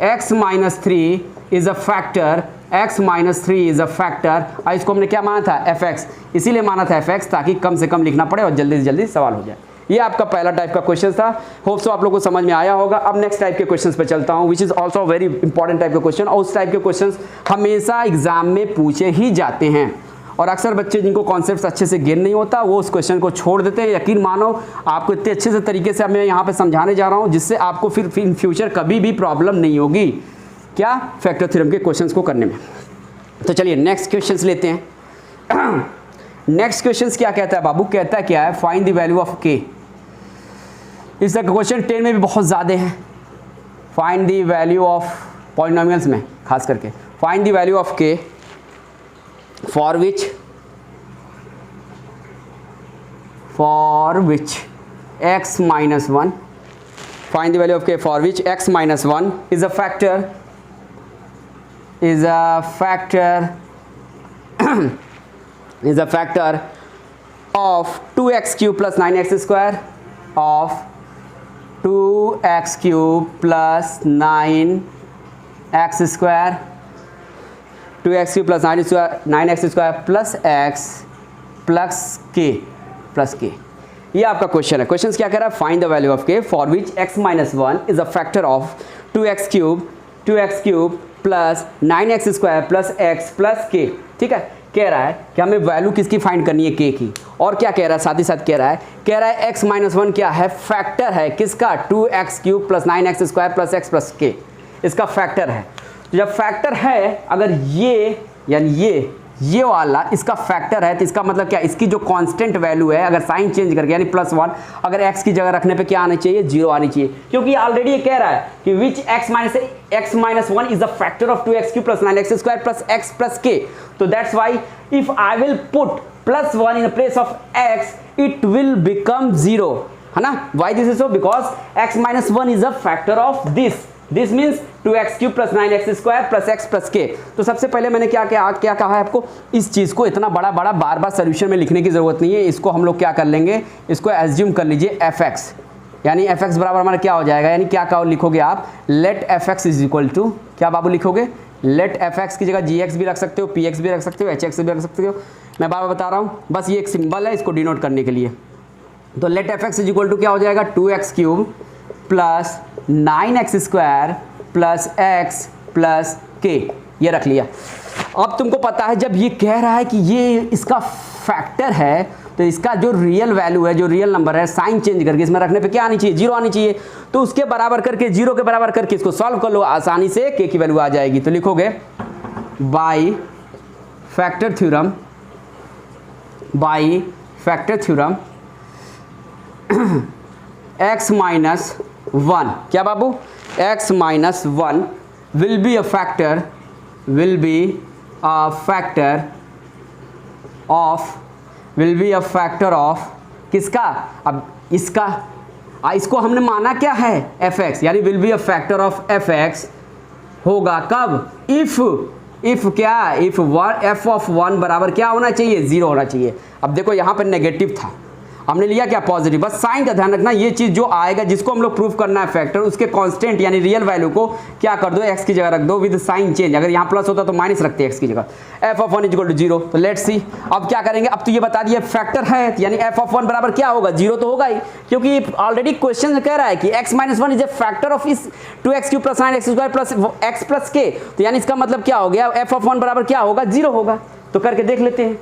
x - 3 is a factor, x - 3 is a factor. और इसको हमने क्या माना था, fx, इसीलिए माना था fx ताकि कम से कम लिखना पड़े और जल्दी से जल्दी सवाल हो जाए। ये आपका पहला टाइप का क्वेश्चन था, होप सो आप लोगों को समझ में आया होगा। अब नेक्स्ट टाइप के क्वेश्चंस पे चलता हूं, which is also very important type का क्वेश्चन, और उस टाइप के क्वेश्चंस हमेशा एग्जाम में पूछे ही जाते हैं, और अक्सर बच्चे जिनको कॉन्सेप्ट्स अच्छे से गेन नहीं होता वो उस क्वेश्चन को छोड़ देते हैं। यकीन मानो आपको इतने अच्छे से तरीके से मैं यहाँ पे समझाने जा रहा हूँ जिससे आपको फिर इन फ्यूचर कभी भी प्रॉब्लम नहीं होगी, क्या, फैक्टर थ्योरम के क्वेश्चंस को करने में। तो चलिए नेक्स्ट क्वेश्चंस लेते हैं। नेक्स्ट क्वेश्चंस क्या कहता है बाबू, कहता है क्या है, find the value of k। इस तरह क्वेश्चन 10 में भी बहुत ज़्यादा है, find the value of polynomials में खास करके, find the value of k for which x - 1, find the value of k for which x - 1 is a factor is a factor of 2x cube plus 9x square, of 2x cube plus 9x square, 2x cube plus 9x square plus x plus k। ये आपका question है। Question क्या कह रहा है, find the value of k for which x - 1 is a factor of 2x cube plus 9x square plus x plus k। ठीक है, कह रहा है कि हमें वैल्यू किसकी फाइंड करनी है, k की, और क्या कह रहा है, साथ ही साथ कह रहा है x - 1 क्या है, फैक्टर है किसका, 2x cube plus 9x square plus x plus k, इसका फैक्टर है। जब फैक्टर है, अगर ये यानी ये वाला इसका फैक्टर है, तो इसका मतलब क्या, इसकी जो कांस्टेंट वैल्यू है अगर साइन चेंज करके यानी +1 अगर x की जगह रखने पे क्या आना चाहिए, 0 आनी चाहिए, क्योंकि ऑलरेडी ये कह रहा है कि विच x minus 1 is a factor of 2x³ + 9x² + x + k। तो that's why if I will put +1 in place of x it will become 0, है ना। Why this is so, because x minus 1 is a factor of this means 2x³ + 9x² + x + k। तो सबसे पहले मैंने क्या कहा है आपको, इस चीज़ को इतना बड़ा बार बार सोल्यूशन में लिखने की ज़रूरत नहीं है। इसको हम लोग क्या कर लेंगे, इसको एज्यूम कर लीजिए fx, यानी fx बराबर हमारा क्या हो जाएगा, यानी क्या लिखोगे आप, let fx is equal to क्या बाबू लिखोगे, लेट fx की जगह gx भी रख सकते हो, px भी रख सकते हो, hx भी रख सकते हो। मैं बार बार बता रहा हूँ, बस ये एक सिंबल है, इसको डिनोट करने के लिए। तो let fx is equal to क्या हो जाएगा, 2x³ + 9x² + x + k, ये रख लिया। अब तुमको पता है जब ये कह रहा है कि ये इसका फैक्टर है, तो इसका जो रियल वैल्यू है, जो रियल नंबर है, साइन चेंज करके इसमें रखने पे क्या आनी चाहिए, 0 आनी चाहिए। तो उसके बराबर करके, 0 के बराबर करके इसको सॉल्व कर लो, आसानी से k की वैल्यू आ जाएगी। तो लिखोगे by factor theorem x minus 1, क्या बाबू, x minus 1 will be a factor of किसका, अब इसको हमने माना क्या है, fx, यानी will be a factor of fx होगा कब, इफ क्या, इफ f ऑफ 1 बराबर क्या होना चाहिए, 0 होना चाहिए। अब देखो यहाँ पर नेगेटिव था, हमने लिया क्या, पॉजिटिव। बस साइन का ध्यान रखना, ये चीज जो आएगा जिसको हम लोग प्रूफ करना है फैक्टर, उसके कांस्टेंट यानी रियल वैल्यू को क्या कर दो, x की जगह रख दो विद साइन चेंज। अगर यहाँ प्लस होता तो माइनस रखते हैं x की जगह। f of 1 = 0। तो लेट्स सी अब क्या करेंगे, अब तो ये बता दिया फैक्टर है, यानी f ऑफ 1 बराबर क्या होगा, 0 तो होगा ही, क्योंकि ऑलरेडी क्वेश्चन कह रहा है कि x minus 1 is a factor of इस 2x³ + 9x² + x + k। तो यानी इसका मतलब क्या हो गया, f ऑफ 1 बराबर क्या होगा, 0 होगा। तो करके देख लेते हैं।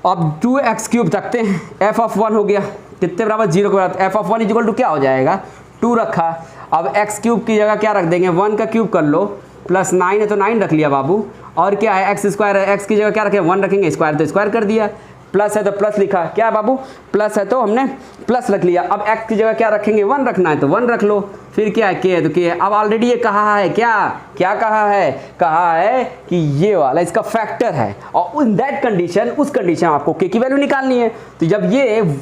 अब 2x³ रखते हैं, f ऑफ 1 हो गया कितने बराबर, 0 के बराबर। f ऑफ 1 = क्या हो जाएगा, 2 रखा। अब x³ की जगह क्या रख देंगे, 1 का क्यूब कर लो, प्लस 9 है तो 9 रख लिया बाबू, और क्या है x² है, x की जगह क्या रखें, 1 रखेंगे, स्क्वायर तो स्क्वायर कर दिया, प्लस है तो प्लस लिखा, क्या बाबू प्लस है तो हमने प्लस रख लिया। अब x की जगह क्या रखेंगे, 1 रखना है तो 1 रख लो, फिर क्या है k है तो k है। अब ऑलरेडी ये कहा है क्या कहा है कि ये वाला इसका फैक्टर है, और इन दैट कंडीशन, उस कंडीशन आपको k की वैल्यू निकालनी है। तो जब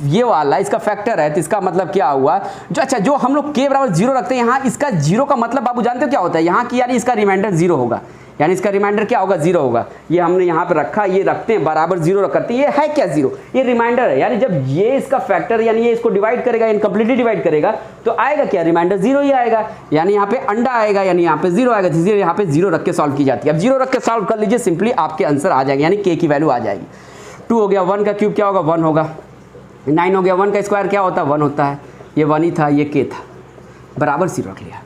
ये वाला इसका फैक्टर है तो इसका मतलब क्या हुआ, जो हम लोग k बराबर 0 रखते हैं, यहाँ इसका 0 का मतलब बाबू जानते हो क्या होता है, यहाँ की यानी इसका रिमाइंडर 0 होगा, यानी इसका रिमाइंडर क्या होगा, 0 होगा। ये हमने यहाँ पे रखा, ये रखते हैं बराबर 0 करते हैं, ये है क्या 0, ये रिमाइंडर है। यानी जब ये इसका फैक्टर यानी ये इसको डिवाइड करेगा, इनकम्प्लीटली डिवाइड करेगा, तो आएगा क्या, रिमाइंडर 0 ही आएगा। यानी यहाँ पे अंडा आएगा, यानी यहाँ पे 0 आएगा, इसलिए यहाँ पे 0 रख के सॉल्व की जाती है। अब 0 रख के सॉल्व कर लीजिए, सिंपली आपके आंसर आ जाएगा, यानी k की वैल्यू आ जाएगी। 2 हो गया, 1 का क्यूब क्या होगा, 1 होगा। 9 हो गया, 1 का स्क्वायर क्या होता है, 1 होता है, ये 1 ही था, ये k था, बराबर 0 रख लिया।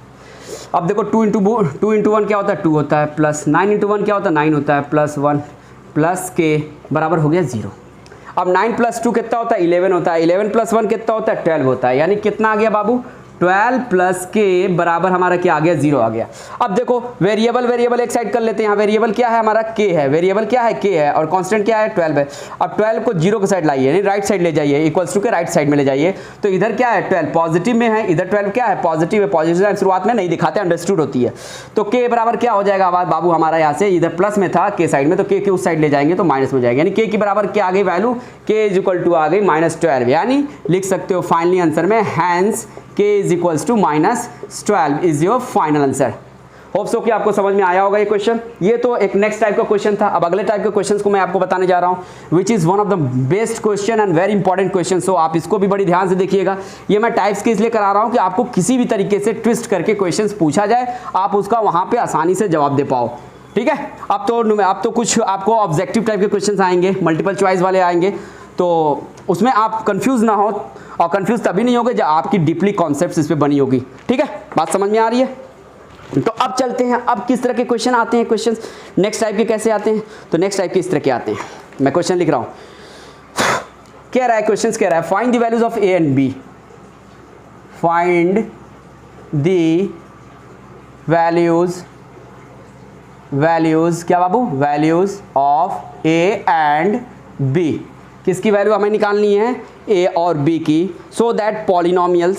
अब देखो 2 इंटू 1 क्या होता है, 2 होता है, प्लस 9 इंटू 1 क्या होता है, 9 होता है, प्लस 1 प्लस k बराबर हो गया 0। अब 9 + 2 कितना होता है, 11 होता है, 11 + 1 कितना होता है, 12 होता है। यानी कितना आ गया बाबू, 12 + k बराबर हमारा क्या आ गया, 0 आ गया। अब देखो वेरिएबल एक साइड कर लेते हैं, यहाँ वेरिएबल क्या है हमारा, k है, वेरिएबल क्या है, k है, और कांस्टेंट क्या है, 12 है। अब 12 को 0 के साइड लाइए, यानी राइट साइड ले जाइए, इक्वल्स टू के राइट साइड में ले जाइए। तो इधर क्या है, 12 पॉजिटिव में है, इधर 12 क्या है, पॉजिटिव है। पॉजिटिव शुरुआत में नहीं दिखाते, अंडरस्टूड होती है। तो k बराबर क्या हो जाएगा बाबू हमारा, यहाँ से इधर प्लस में था k साइड में, तो k के उस साइड ले जाएंगे तो माइनस में जाएगा, यानी k की बराबर क्या आ गई वैल्यू, k = आ गई -12। यानी लिख सकते हो फाइनली आंसर में, hence k = -12 is your final answer. Hope so कि आपको समझ में आया होगा ये क्वेश्चन। ये तो एक नेक्स्ट टाइप का क्वेश्चन था। अब अगले टाइप के क्वेश्चंस को मैं आपको बताने जा रहा हूँ, which is one of the best question and very important question. So आप इसको भी बड़ी ध्यान से देखिएगा। ये मैं टाइप्स के इसलिए करा रहा हूँ कि आपको किसी भी तरीके से ट्विस्ट करके क्वेश्चन पूछा जाए, आप उसका वहाँ पर आसानी से जवाब दे पाओ। ठीक है, अब तो कुछ आपको ऑब्जेक्टिव टाइप के क्वेश्चन आएंगे, मल्टीपल चॉइस वाले आएंगे, तो उसमें आप कंफ्यूज ना हो, और कंफ्यूज तभी नहीं होगे जब आपकी डीपली कॉन्सेप्ट्स इस पे बनी होगी। ठीक है, बात समझ में आ रही है। तो अब चलते हैं, अब किस तरह के क्वेश्चन आते हैं, क्वेश्चन नेक्स्ट टाइप के कैसे आते हैं। तो नेक्स्ट टाइप के इस तरह के आते हैं, मैं क्वेश्चन लिख रहा हूँ। कह रहा है क्वेश्चन कह रहा है find the values of a and b, find the values values, क्या बाबू, values of a and b, किसकी वैल्यू हमें निकालनी है, ए और बी की, सो दैट पॉलिनोमियल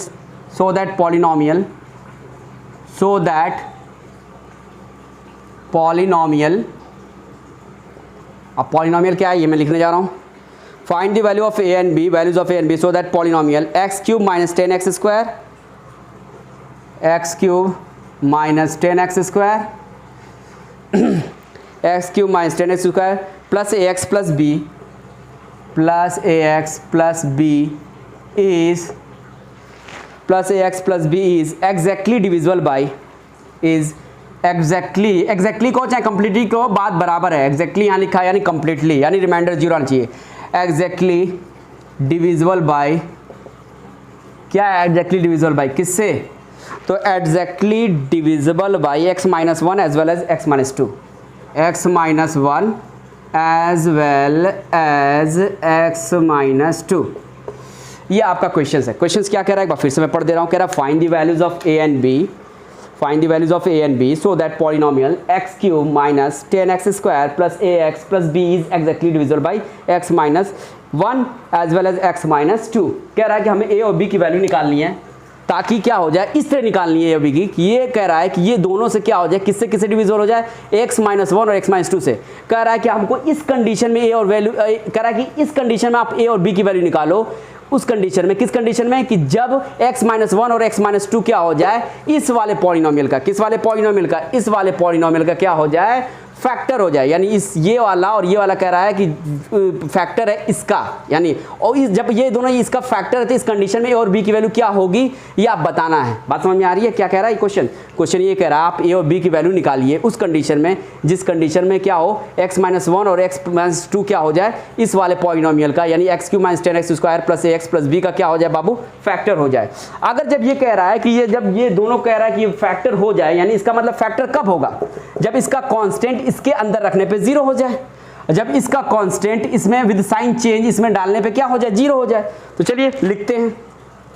अब पॉलिनोमियल क्या है ये मैं लिखने जा रहा हूँ। Find the value of a and b, values of a and b, so that polynomial x cube minus 10x square, x cube minus 10x square, x cube minus 10x square plus a x plus b, plus a x plus b is, plus a x plus b is exactly divisible by, is exactly को चाहे completely को बात बराबर है, exactly यहाँ लिखा है यानी कंप्लीटली, यानी रिमाइंडर जीरो आना चाहिए, एग्जैक्टली डिविजिबल बाय, क्या है एग्जैक्टली डिविजिबल बाय, किससे, तो exactly divisible by x minus one as well as x minus two, x minus one as well as x minus two. ये आपका क्वेश्चन है। क्वेश्चन क्या कह रहा है, एक बार फिर से मैं पढ़ दे रहा हूँ, कह रहा है find the values of a and b, find the values of a and b so that polynomial x cube minus 10x square plus ax plus b is exactly divisible by x minus 1 as well as x minus 2। कह रहा है कि हमें a और b की value निकालनी है, ताकि क्या हो जाए, इस तरह निकालनी है a और b की, ये कह रहा है कि ये दोनों से क्या हो जाए, किससे किससे डिविजिबल हो जाए, x माइनस 1 और x माइनस 2 से। कह रहा है कि हमको इस कंडीशन में a और वैल्यू, कह रहा है कि इस कंडीशन में आप a और b की वैल्यू निकालो, उस कंडीशन में, किस कंडीशन में, कि जब x माइनस 1 और x माइनस 2 क्या हो जाए, इस वाले पॉलिनोमियल का, किस वाले पॉलिनोमियल का, इस वाले पॉलिनोमियल का क्या हो जाए, फैक्टर हो जाए, यानी इस ये वाला और ये वाला कह रहा है कि फैक्टर है इसका, यानी और जब ये दोनों इसका फैक्टर है तो इस कंडीशन में ए और बी की वैल्यू क्या होगी ये आप बताना है। बात समझ में आ रही है, क्या कह रहा है क्वेश्चन ये कह रहा है आप ए और बी की वैल्यू निकालिए उस कंडीशन में, जिस कंडीशन में क्या हो, x माइनस 1 और x माइनस 2 क्या हो जाए, इस वाले पॉलिनोमियल का, यानी x cube minus 10x square plus a x plus b का क्या हो जाए बाबू, फैक्टर हो जाए। अगर जब ये कह रहा है कि ये, जब ये दोनों कह रहा है कि ये फैक्टर हो जाए, यानी इसका मतलब फैक्टर कब होगा, जब इसका कांस्टेंट इसके अंदर रखने पे जीरो हो जाए, जब इसका कांस्टेंट इसमें विद साइन चेंज इसमें डालने पे क्या हो जाए, जीरो हो जाए। तो चलिए लिखते हैं।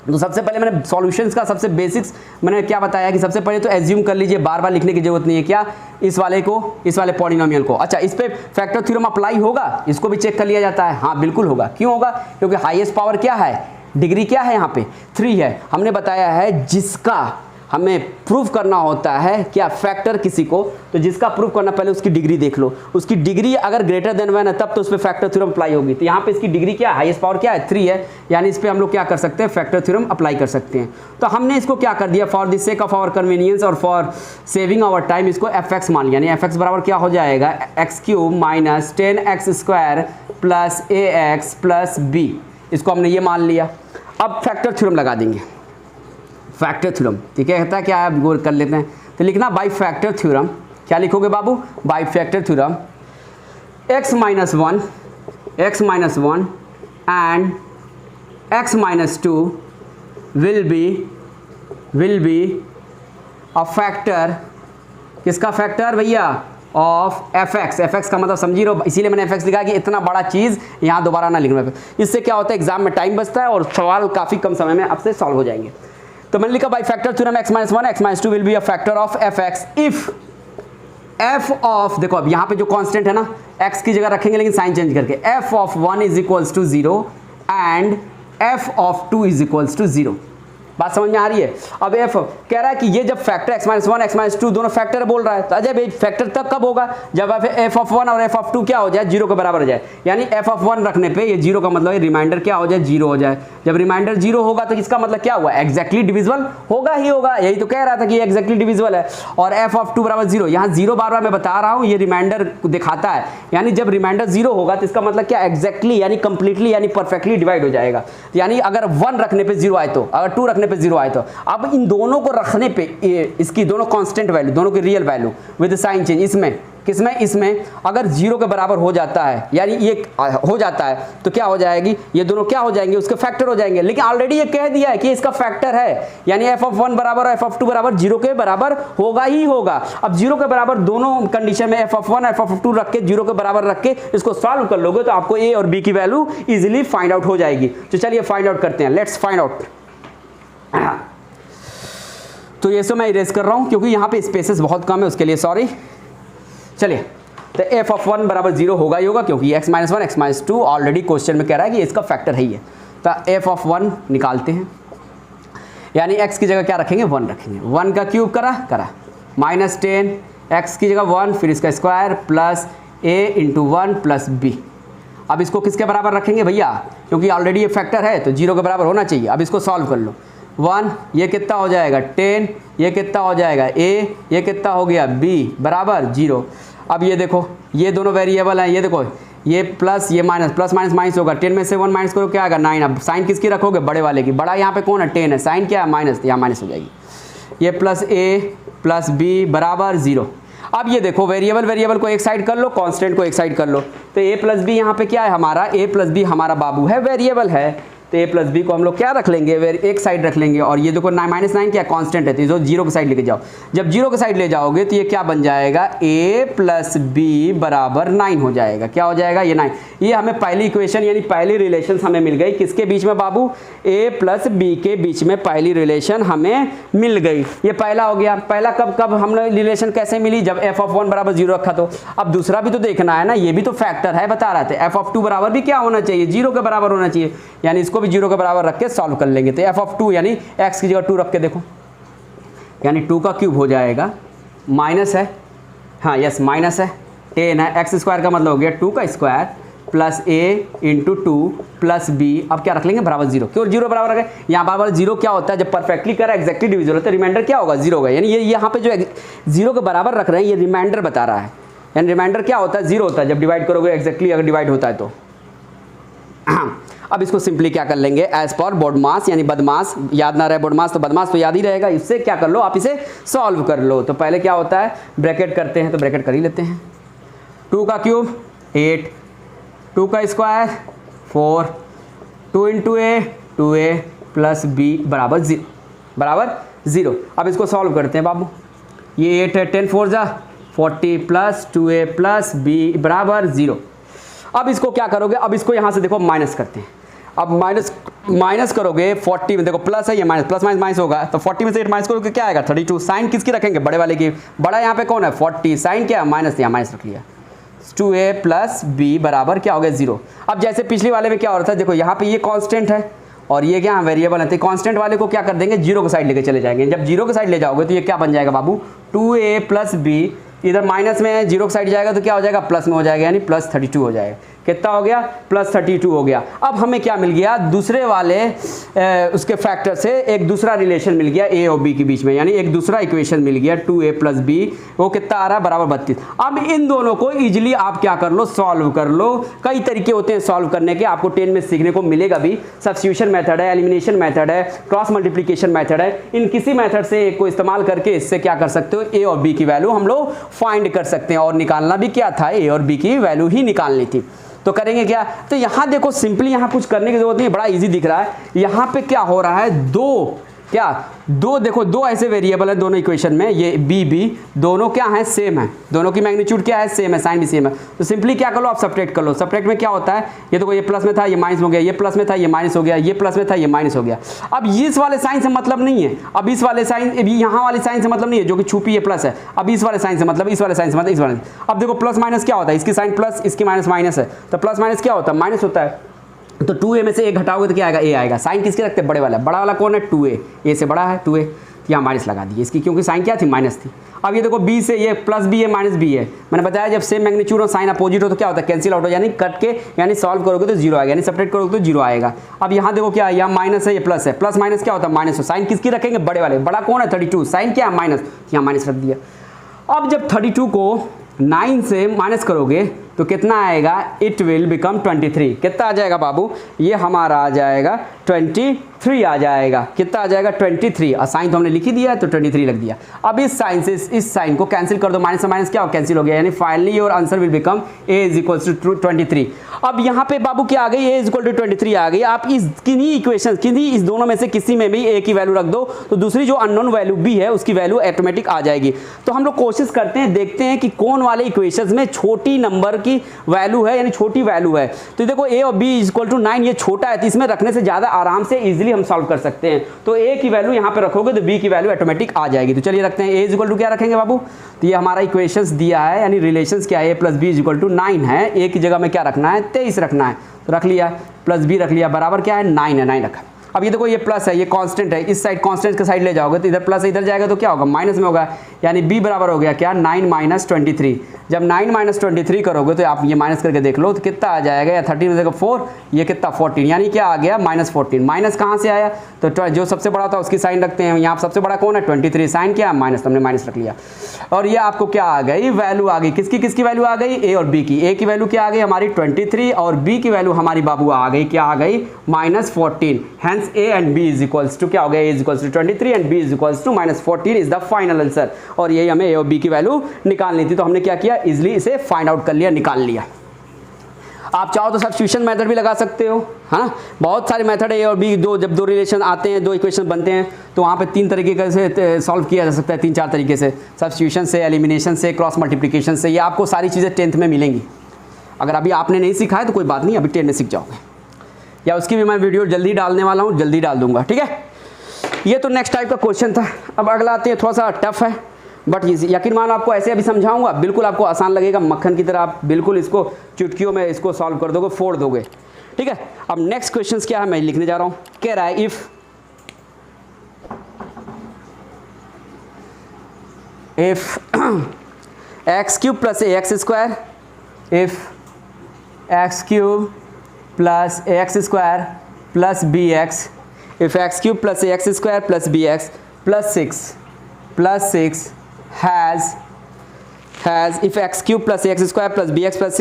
तो सबसे पहले मैंने सॉल्यूशंस का सबसे बेसिक्स मैंने क्या बताया कि सबसे पहले तो एज्यूम कर लीजिए, बार बार लिखने की जरूरत नहीं है, क्या, इस वाले को, इस वाले पॉलिनोमियल को। अच्छा, इस पे फैक्टर थ्योरम अप्लाई होगा, इसको भी चेक कर लिया जाता है, हाँ बिल्कुल होगा। क्यों होगा, क्योंकि हाईएस्ट पावर क्या है, डिग्री क्या है, यहाँ पे 3 है। हमने बताया है जिसका हमें प्रूफ करना होता है क्या, फैक्टर किसी को, तो जिसका प्रूफ करना पहले उसकी डिग्री देख लो, उसकी डिग्री अगर ग्रेटर देन 1 है तब तो उस पर फैक्टर थ्योरम अप्लाई होगी। तो यहाँ पे इसकी डिग्री क्या है, हाईएस्ट पावर क्या है, 3 है, यानी इस पर हम लोग क्या कर सकते हैं, फैक्टर थ्योरम अप्लाई कर सकते हैं। तो हमने इसको क्या कर दिया, for the sake of our convenience और फॉर सेविंग आवर टाइम इसको fx मान लिया, यानी fx बराबर क्या हो जाएगा, x cube minus 10x square plus ax plus b, इसको हमने ये मान लिया। अब फैक्टर थ्योरम लगा देंगे, फैक्टर थ्योरम, ठीक है, कहता है क्या, आप गौर कर लेते हैं। तो लिखना बाय फैक्टर थ्योरम, क्या लिखोगे बाबू, by factor theorem x minus 1 and x minus 2 will be a factor, किसका फैक्टर भैया, ऑफ fx का मतलब समझी रहो, इसीलिए मैंने fx लिखा कि इतना बड़ा चीज़ यहाँ दोबारा ना लिखना। इससे क्या होता है, एग्जाम में टाइम बचता है और सवाल काफ़ी कम समय में आपसे सॉल्व हो जाएंगे। तो मैंने लिखा bye factor theorem x minus 1 x minus 2 will be a factor of fx if f of, देखो अब यहाँ पे जो कांस्टेंट है ना, x की जगह रखेंगे लेकिन साइन चेंज करके, f of 1 is equals to 0 and f of 2 is equals to 0। बात समझ में आ रही है। अब f कह रहा है कि ये जब factor x minus 1 x minus 2 दोनों फैक्टर बोल रहा है, तो अजय भाई फैक्टर तब कब होगा, जब f ऑफ 1 और f ऑफ 2 क्या हो जाए, 0 के बराबर हो जाए, यानी f ऑफ 1 रखने पे ये 0 का मतलब रिमाइंडर क्या हो जाए, 0 हो जाए। जब रिमाइंडर 0 होगा तो इसका मतलब क्या हुआ, एग्जैक्टली डिविजिबल होगा ही होगा, यही तो कह रहा था कि ये एग्जैक्टली डिविजिबल है। और f ऑफ 2 बराबर 0, यहाँ 0 बार बार मैं बता रहा हूँ, ये रिमाइंडर दिखाता है, यानी जब रिमाइंडर 0 होगा तो इसका मतलब क्या, एग्जैक्टली यानी कंप्लीटली यानी परफेक्टली डिवाइड हो जाएगा। यानी अगर 1 रखने पे 0 आए तो, अगर 2 रखने पे 0 आए तो, अब इन दोनों को रखने पे इसकी दोनों कांस्टेंट वैल्यू, दोनों की real value with sign change, इसमें किसमें, इसमें अगर 0 के बराबर हो जाता है, यानी ये हो जाता है तो क्या हो जाएगी, ये दोनों क्या हो जाएंगे, उसके फैक्टर हो जाएंगे। लेकिन ऑलरेडी ये कह दिया है कि इसका फैक्टर है, यानी f ऑफ 1 बराबर और f ऑफ 2 बराबर 0 के बराबर होगा ही होगा। अब 0 के बराबर दोनों कंडीशन में f ऑफ 1 f ऑफ 2 रख के 0 के बराबर रख के इसको सॉल्व कर लोगे तो आपको a और b की वैल्यू इजीली फाइंड आउट हो जाएगी। तो चलिए फाइंड आउट करते हैं, लेट्स फाइंड आउट। तो ये सो मैं इरेज कर रहा हूँ क्योंकि यहाँ पे स्पेसेस बहुत कम है, उसके लिए सॉरी। चलिए, तो एफ ऑफ 1 बराबर 0 होगा ही होगा, क्योंकि x minus 1 x minus 2 already question में कह रहा है कि इसका फैक्टर है ही है। तो एफ ऑफ 1 निकालते हैं, यानी x की जगह क्या रखेंगे 1 रखेंगे। 1 का क्यूब करा माइनस 10, x की जगह 1 फिर इसका square plus a into 1 plus b। अब इसको किसके बराबर रखेंगे भैया, क्योंकि ऑलरेडी ये फैक्टर है तो 0 के बराबर होना चाहिए। अब इसको सॉल्व कर लो, 1 ये कितना हो जाएगा 10, ये कितना हो जाएगा a, ये कितना हो गया b बराबर 0। अब ये देखो ये दोनों वेरिएबल हैं, ये देखो ये प्लस ये माइनस, प्लस माइनस माइनस होगा, 10 में से 1 माइनस करो क्या आएगा 9। अब साइन किसकी रखोगे बड़े वाले की, बड़ा यहाँ पे कौन है 10 है, साइन क्या है माइनस, यहाँ माइनस हो जाएगी। ये प्लस a प्लस b बराबर 0। अब ये देखो वेरिएबल को एक साइड कर लो, कांस्टेंट को एक साइड कर लो, तो a प्लस बी यहाँ पे क्या है हमारा, a प्लस बी हमारा बाबू है वेरिएबल है, तो a प्लस बी को हम लोग क्या रख लेंगे, एक साइड रख लेंगे। और ये देखो माइनस 9 क्या कांस्टेंट है, तो जो 0 के साइड लेके जाओ, जब 0 के साइड ले जाओगे तो ये क्या बन जाएगा, a प्लस बी बराबर 9 हो जाएगा। क्या हो जाएगा ये 9। ये हमें पहली इक्वेशन यानी पहली रिलेशन हमें मिल गई, किसके बीच में बाबू, a प्लस बी के बीच में पहली रिलेशन हमें मिल गई। ये पहला हो गया। पहला कब हमने रिलेशन कैसे मिली, जब एफ ऑफ 1 बराबर 0 रखा। तो अब दूसरा भी तो देखना है ना, ये भी तो फैक्टर है, बता रहे थे एफ ऑफ 2 बराबर भी क्या होना चाहिए, 0 के बराबर होना चाहिए, यानी इसको भी 0 के बराबर रख के सॉल्व कर लेंगे। तो एफ ऑफ 2 यानी x की जगह 2 रख के देखो, यानी 2 का क्यूब हो जाएगा, माइनस है, हाँ यस माइनस है, 10 है, एक्स स्क्वायर का मतलब हो गया 2 का square plus a into 2 plus b। अब क्या रख लेंगे बराबर 0, क्यों 0 बराबर रखें, यहाँ बराबर 0 क्या होता है, जब परफेक्टली करा एक्जैक्टली डिविजिबल होता है, रिमाइंडर क्या होगा 0 होगा। यानी ये यहाँ पे जो 0 के बराबर रख रहे हैं ये रिमाइंडर बता रहा है, यानी रिमाइंडर क्या होता है 0 होता है जब डिवाइड करोगे एक्जैक्टली, अगर डिवाइड होता है तो। अब इसको सिंपली क्या कर लेंगे, एज पर बोडमास यानी बदमाश, याद ना रहे बोडमास तो बदमाश तो याद ही रहेगा, इससे क्या कर लो आप इसे सॉल्व कर लो। तो पहले क्या होता है ब्रैकेट करते हैं, तो ब्रैकेट कर ही लेते हैं, 2 का क्यूब 8, 2 का square 4, 2 into a 2a plus b बराबर 0। अब इसको सॉल्व करते हैं बाबू, ये 8 है, 10 4 जा 40 प्लस 2a प्लस b बराबर 0। अब इसको क्या करोगे, अब इसको यहाँ से देखो माइनस करते हैं। अब माइनस करोगे 40 में, देखो प्लस है ये माइनस, प्लस माइनस माइनस होगा, तो 40 में से 8 माइनस करोगे क्या आएगा 32। साइन किसकी रखेंगे बड़े वाले की, बड़ा यहाँ पे कौन है 40, साइन क्या है माइनस, यहाँ माइनस रख लिया, 2a प्लस b बराबर क्या हो गया 0। अब जैसे पिछले वाले में क्या हो रहा था, देखो यहाँ पे ये कांस्टेंट है और ये क्या वेरिएबल है, तो कांस्टेंट वाले को क्या कर देंगे 0 के साइड लेके चले जाएंगे। जब 0 के साइड ले जाओगे तो ये क्या बन जाएगा बाबू, 2a प्लस b, इधर माइनस में है 0 के साइड जाएगा तो क्या हो जाएगा प्लस में हो जाएगा, यानी प्लस 32 हो जाएगा। कितना हो गया प्लस 32 हो गया। अब हमें क्या मिल गया, दूसरे वाले उसके फैक्टर से एक दूसरा रिलेशन मिल गया a और b के बीच में, यानी एक दूसरा इक्वेशन मिल गया 2a प्लस b, वो कितना आ रहा है बराबर 32। अब इन दोनों को इजीली आप क्या कर लो, सॉल्व कर लो। कई तरीके होते हैं सॉल्व करने के, आपको 10 में सीखने को मिलेगा भी। सब्स्टिट्यूशन मेथड है, एलिमिनेशन मेथड है, क्रॉस मल्टीप्लिकेशन मेथड है। इन किसी मेथड से एक को इस्तेमाल करके इससे क्या कर सकते हो, a और b की वैल्यू हम लोग फाइंड कर सकते हैं। और निकालना भी क्या था, a और b की वैल्यू ही निकालनी थी। तो करेंगे क्या, तो यहाँ देखो सिंपली यहाँ कुछ करने की जरूरत नहीं, बड़ा इजी दिख रहा है। यहाँ पे क्या हो रहा है, दो देखो दो ऐसे वेरिएबल है दोनों इक्वेशन में, ये b दोनों क्या है सेम है, दोनों की मैग्नीट्यूड क्या है सेम है, साइन भी सेम है। तो सिंपली क्या कर लो आप सब्ट्रैक्ट कर लो। सब्ट्रैक्ट में क्या होता है, ये देखो ये प्लस में था ये माइनस हो गया, ये प्लस में था ये माइनस हो गया, ये प्लस में था ये माइनस हो गया। अब इस वाले साइन से मतलब नहीं है, अब इस वाले साइन यहाँ वाले साइन से मतलब नहीं है जो कि छुपी है प्लस है। अब इस वाले साइन से मतलब, इस वाले साइन से मतलब इस वाले। अब देखो प्लस माइनस क्या होता है, इसकी साइन प्लस इसकी माइनस माइनस है, तो प्लस माइनस क्या होता है माइनस होता है। तो 2a में से a घटाओगे तो क्या आएगा, a आएगा। साइन किसके रखते हैं बड़े वाला, बड़ा वाला कौन है 2a, a से बड़ा है 2a, यहाँ माइनस लगा दिए इसकी, क्योंकि साइन क्या थी माइनस थी। अब ये देखो b से ये प्लस b है माइनस b है, मैंने बताया जब सेम मैग्नीट्यूड और साइन अपोजिट हो तो क्या होता है कैंसिल आउट हो, यानी कट के यानी सॉल्व करोगे तो 0 आएगा, यानी सब्ट्रैक्ट करोगे तो 0 आएगा। अब यहाँ देखो क्या है, यहाँ माइनस है ये प्लस है, प्लस माइनस क्या होता है माइनस हो। साइन किसकी रखेंगे बड़े वाले, बड़ा कौन है 32, साइन क्या है माइनस, यहाँ माइनस रख दिया। अब जब 32 को 9 से माइनस करोगे तो कितना आएगा, इट विल बिकम 23। कितना आ जाएगा बाबू, ये हमारा आ जाएगा 23 आ जाएगा। कितना आ जाएगा 23, और साइन तो हमने लिख ही दिया है तो 23 लिख दिया। अब इस साइन से इस साइन को कैंसिल कर दो, माइनस से माइनस क्या हो कैंसिल हो गया, यानी finally your answer will become a is equal to 23। अब यहाँ पे बाबू क्या आ गई, a इज इक्वल टू 23 आ गई। आप इस किन्हीं इक्वेशन किन्हीं इस दोनों में से किसी में भी a की वैल्यू रख दो तो दूसरी जो अननोन वैल्यू b है उसकी वैल्यू ऑटोमेटिक आ जाएगी। तो हम लोग कोशिश करते हैं, देखते हैं कि कौन वाले इक्वेशन में छोटी नंबर की वैल्यू है, यानी छोटी वैल्यू है। तो देखो a और b इक्वल टू 9, ये छोटा है तो इसमें रखने से ज़्यादा आराम से इजीली हम सॉल्व कर सकते हैं। तो a की वैल्यू यहाँ पे रखोगे तो b की वैल्यू ऑटोमेटिक आ जाएगी। तो चलिए रखते हैं a इक्वल टू क्या रखेंगे बाबू, तो ये हमारा इक्वेशंस दिया है, यानी रिलेशंस क्या है, a plus b equal to 9 है। a की जगह में क्या रखना है, 23 रखना है, तो रख लिया, प्लस b रख लिया, बराबर क्या है 9 है, 9 रखा। अब ये देखो ये प्लस है, ये कांस्टेंट है, इस साइड कांस्टेंट के साइड ले जाओगे तो इधर प्लस इधर जाएगा तो क्या होगा, माइनस में होगा, यानी b बराबर हो गया क्या 9 माइनस 23। जब 9 माइनस 23 करोगे तो आप ये माइनस करके देख लो तो कितना आ जाएगा, या 13 में देखो 4, ये कितना 14, यानी क्या आ गया -14। माइनस कहाँ से आया, तो जो सबसे बड़ा था उसकी साइन रखते हैं, यहाँ सबसे बड़ा कौन है 23, साइन क्या है माइनस, हमने माइनस रख लिया। और ये आपको क्या आ गई, वैल्यू आ गई, किसकी किसकी वैल्यू आ गई, a और b की। a की वैल्यू क्या आ गई हमारी 23 और b की वैल्यू हमारी बाबू आ गई, क्या आ गई -14। Hence a and b is equals to क्या हो गया, a is equals to 23 and b is equals to -14 is the final answer. और यही हमें a और b की वैल्यू निकालनी थी, तो हमने क्या किया, इजिली इसे फाइंड आउट कर लिया, निकाल लिया। आप चाहो तो सब्स्टिट्यूशन मेथड भी लगा सकते हो, हाँ, बहुत सारे मेथड है। a और b जब दो रिलेशन आते हैं, दो इक्वेशन बनते हैं, तो वहाँ पे 3 तरीके से सॉल्व किया जा सकता है, 3-4 तरीके से, सब्स्टिट्यूशन से, एलिमिनेशन से, क्रॉस मल्टीप्लिकेशन से। ये आपको सारी चीज़ें 10th में मिलेंगी। अगर अभी आपने नहीं सीखा है तो कोई बात नहीं, अभी 10 में सीख जाओगे, या उसकी भी मैं वीडियो जल्दी डालने वाला हूँ, जल्दी डाल दूंगा, ठीक है। ये तो नेक्स्ट टाइप का क्वेश्चन था। अब अगला आते हैं, थोड़ा सा टफ है बट यकीन मानो आपको ऐसे अभी समझाऊंगा, बिल्कुल आपको आसान लगेगा, मक्खन की तरह आप बिल्कुल इसको चुटकियों में इसको सॉल्व कर दोगे, फोड़ दोगे, ठीक है। अब नेक्स्ट क्वेश्चन क्या है मैं लिखने जा रहा हूँ, कह रहा है if x cube plus x square, if x cube plus x square plus b x, if x cube plus x square plus b x plus 6 has if x cube plus x square plus bx plus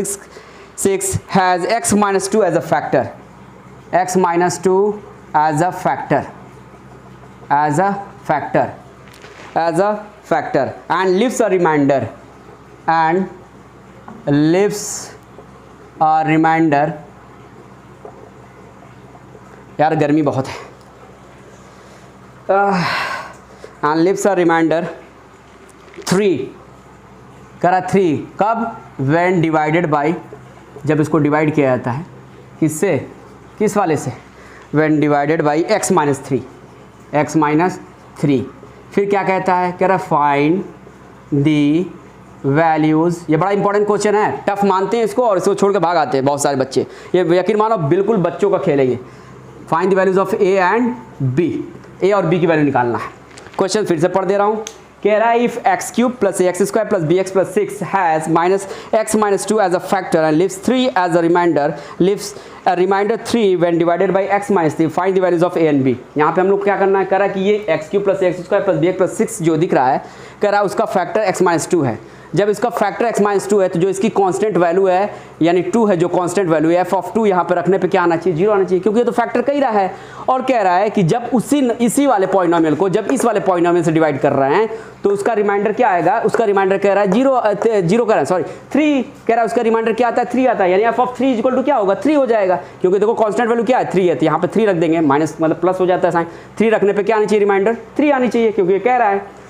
6 has x minus 2 as a factor, x minus 2 as a factor and leaves a remainder यार गर्मी बहुत है, and leaves a remainder 3 करा 3 कब, when divided by, जब इसको divide किया जाता है किससे, किस वाले से, when divided by x minus 3। फिर क्या कहता है, कह रहा फाइंड दी वैल्यूज़। ये बड़ा इंपॉर्टेंट क्वेश्चन है, टफ मानते हैं इसको और इसको छोड़ के भाग आते हैं बहुत सारे बच्चे, ये यकीन मानो बिल्कुल बच्चों का खेल है ये। Find the values of a and b, a और बी की वैल्यू निकालना है। क्वेश्चन फिर से पढ़ दे रहा हूँ, कह रहा है if x cube plus x square plus b x plus 6 has minus x minus 2 as a factor and leaves 3 as a reminder, leaves a reminder 3 when divided by x minus 3, find the values of a and b. यहाँ पे हम लोग क्या करना है, कह रहा है कि ये x cube plus x square plus b x plus 6 जो दिख रहा है, कह रहा है उसका फैक्टर एक्स माइनस 2 है। जब इसका फैक्टर x माइनस 2 है तो जो इसकी कांस्टेंट वैल्यू है यानी 2 है, जो कांस्टेंट वैल्यू है f ऑफ 2 यहाँ पे रखने पे क्या आना चाहिए, 0 आना चाहिए, क्योंकि ये तो फैक्टर कह रहा है। और कह रहा है कि जब इसी वाले पॉलिनोमियल को जब इस वाले पॉलिनोमियल से डिवाइड कर रहे हैं तो उसका रिमाइंडर क्या आएगा, उसका रिमाइंडर कह रहा है 0 कह रहा है, सॉरी 3 कह रहा है, उसका रिमाइंडर क्या आता है 3 आता है, यानी f ऑफ 3 इक्वल टू क्या होगा 3 हो जाएगा, क्योंकि देखो कांस्टेंट वैल्यू क्या है 3 है, तो यहाँ पे 3 रख देंगे, माइनस मतलब प्लस हो जाता है साइन, 3 रखने पे क्या आनी चाहिए, रिमाइंडर 3 आनी चाहिए, क्योंकि ये कह रहा है।